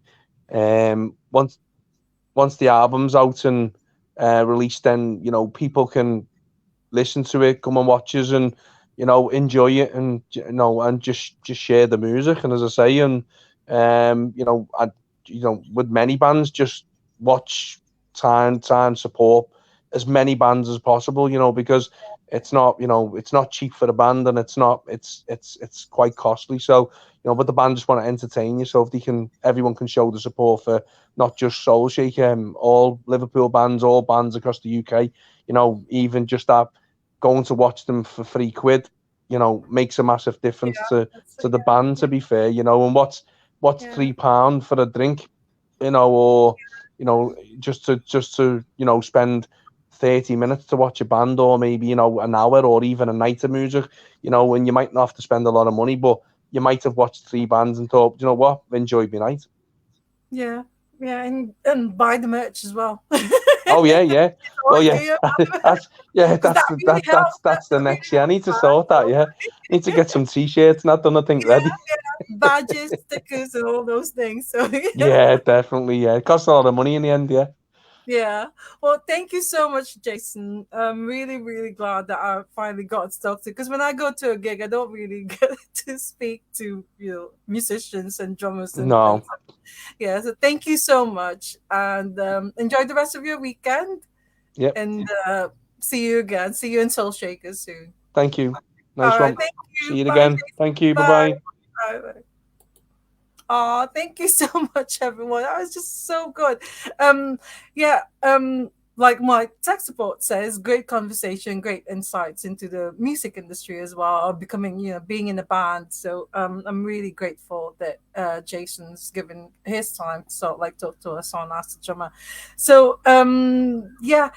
Speaker 2: once the album's out and released, then people can listen to it, come and watch us, and enjoy it, and and just share the music. And as I say, and I with many bands, just watch, try and support as many bands as possible. Because it's not cheap for the band, and it's quite costly. So but the band just want to entertain you. So if everyone can show the support for not just Soul Shake, all Liverpool bands, all bands across the UK. Even just that going to watch them for £3, makes a massive difference
Speaker 1: yeah,
Speaker 2: to the band. To be fair, and what's
Speaker 1: yeah,
Speaker 2: £3 for a drink, or just to spend 30 minutes to watch a band, or maybe an hour, or even a night of music, and you might not have to spend a lot of money, but you might have watched three bands and thought, you know what, I've enjoyed my night.
Speaker 1: yeah, yeah, and buy the merch as well.
Speaker 2: Oh yeah, yeah. Well, yeah,
Speaker 1: Yeah,
Speaker 2: that's yeah,
Speaker 1: because that really helps.
Speaker 2: that's the
Speaker 1: That really
Speaker 2: next. Yeah, I
Speaker 1: helps,
Speaker 2: need to
Speaker 1: man.
Speaker 2: sort that. Yeah, need to get some t-shirts. Not done, I think,
Speaker 1: Yeah,
Speaker 2: ready.
Speaker 1: badges, stickers, and all those things. So
Speaker 2: Yeah, definitely. Yeah, it costs a lot of money in the end. Yeah.
Speaker 1: yeah. Well, thank you so much, Jason. I'm really, really glad that I finally got to talk to. Because when I go to a gig, I don't really get to speak to musicians and drummers and
Speaker 2: No.
Speaker 1: yeah. So thank you so much, and enjoy the rest of your weekend.
Speaker 2: Yep.
Speaker 1: And see you again. See you in Soul Shakers soon.
Speaker 2: Thank you. Nice
Speaker 1: All right.
Speaker 2: one.
Speaker 1: Thank
Speaker 2: See
Speaker 1: you.
Speaker 2: you
Speaker 1: Bye,
Speaker 2: again.
Speaker 1: Jason.
Speaker 2: Thank you. Bye
Speaker 1: Bye.
Speaker 2: bye.
Speaker 1: Bye. Bye. Oh, thank you so much, everyone. That was just so good. Um, yeah. like my tech support says, great conversation, great insights into the music industry as well, becoming, being in a band. So I'm really grateful that Jason's given his time to sort of like talk to us on Ask the Drummer. So yeah,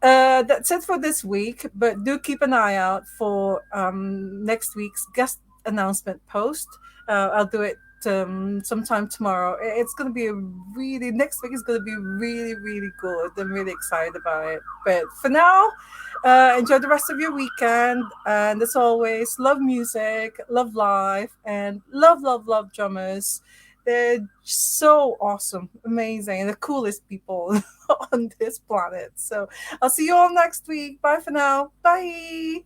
Speaker 1: that's it for this week. But do keep an eye out for next week's guest announcement post. I'll do it sometime tomorrow. It's gonna be a really next week is gonna be really really good. I'm really excited about it. But for now, enjoy the rest of your weekend. And as always, love music, love life, and love drummers. They're so awesome, amazing, and the coolest people on this planet. So I'll see you all next week. Bye for now. Bye.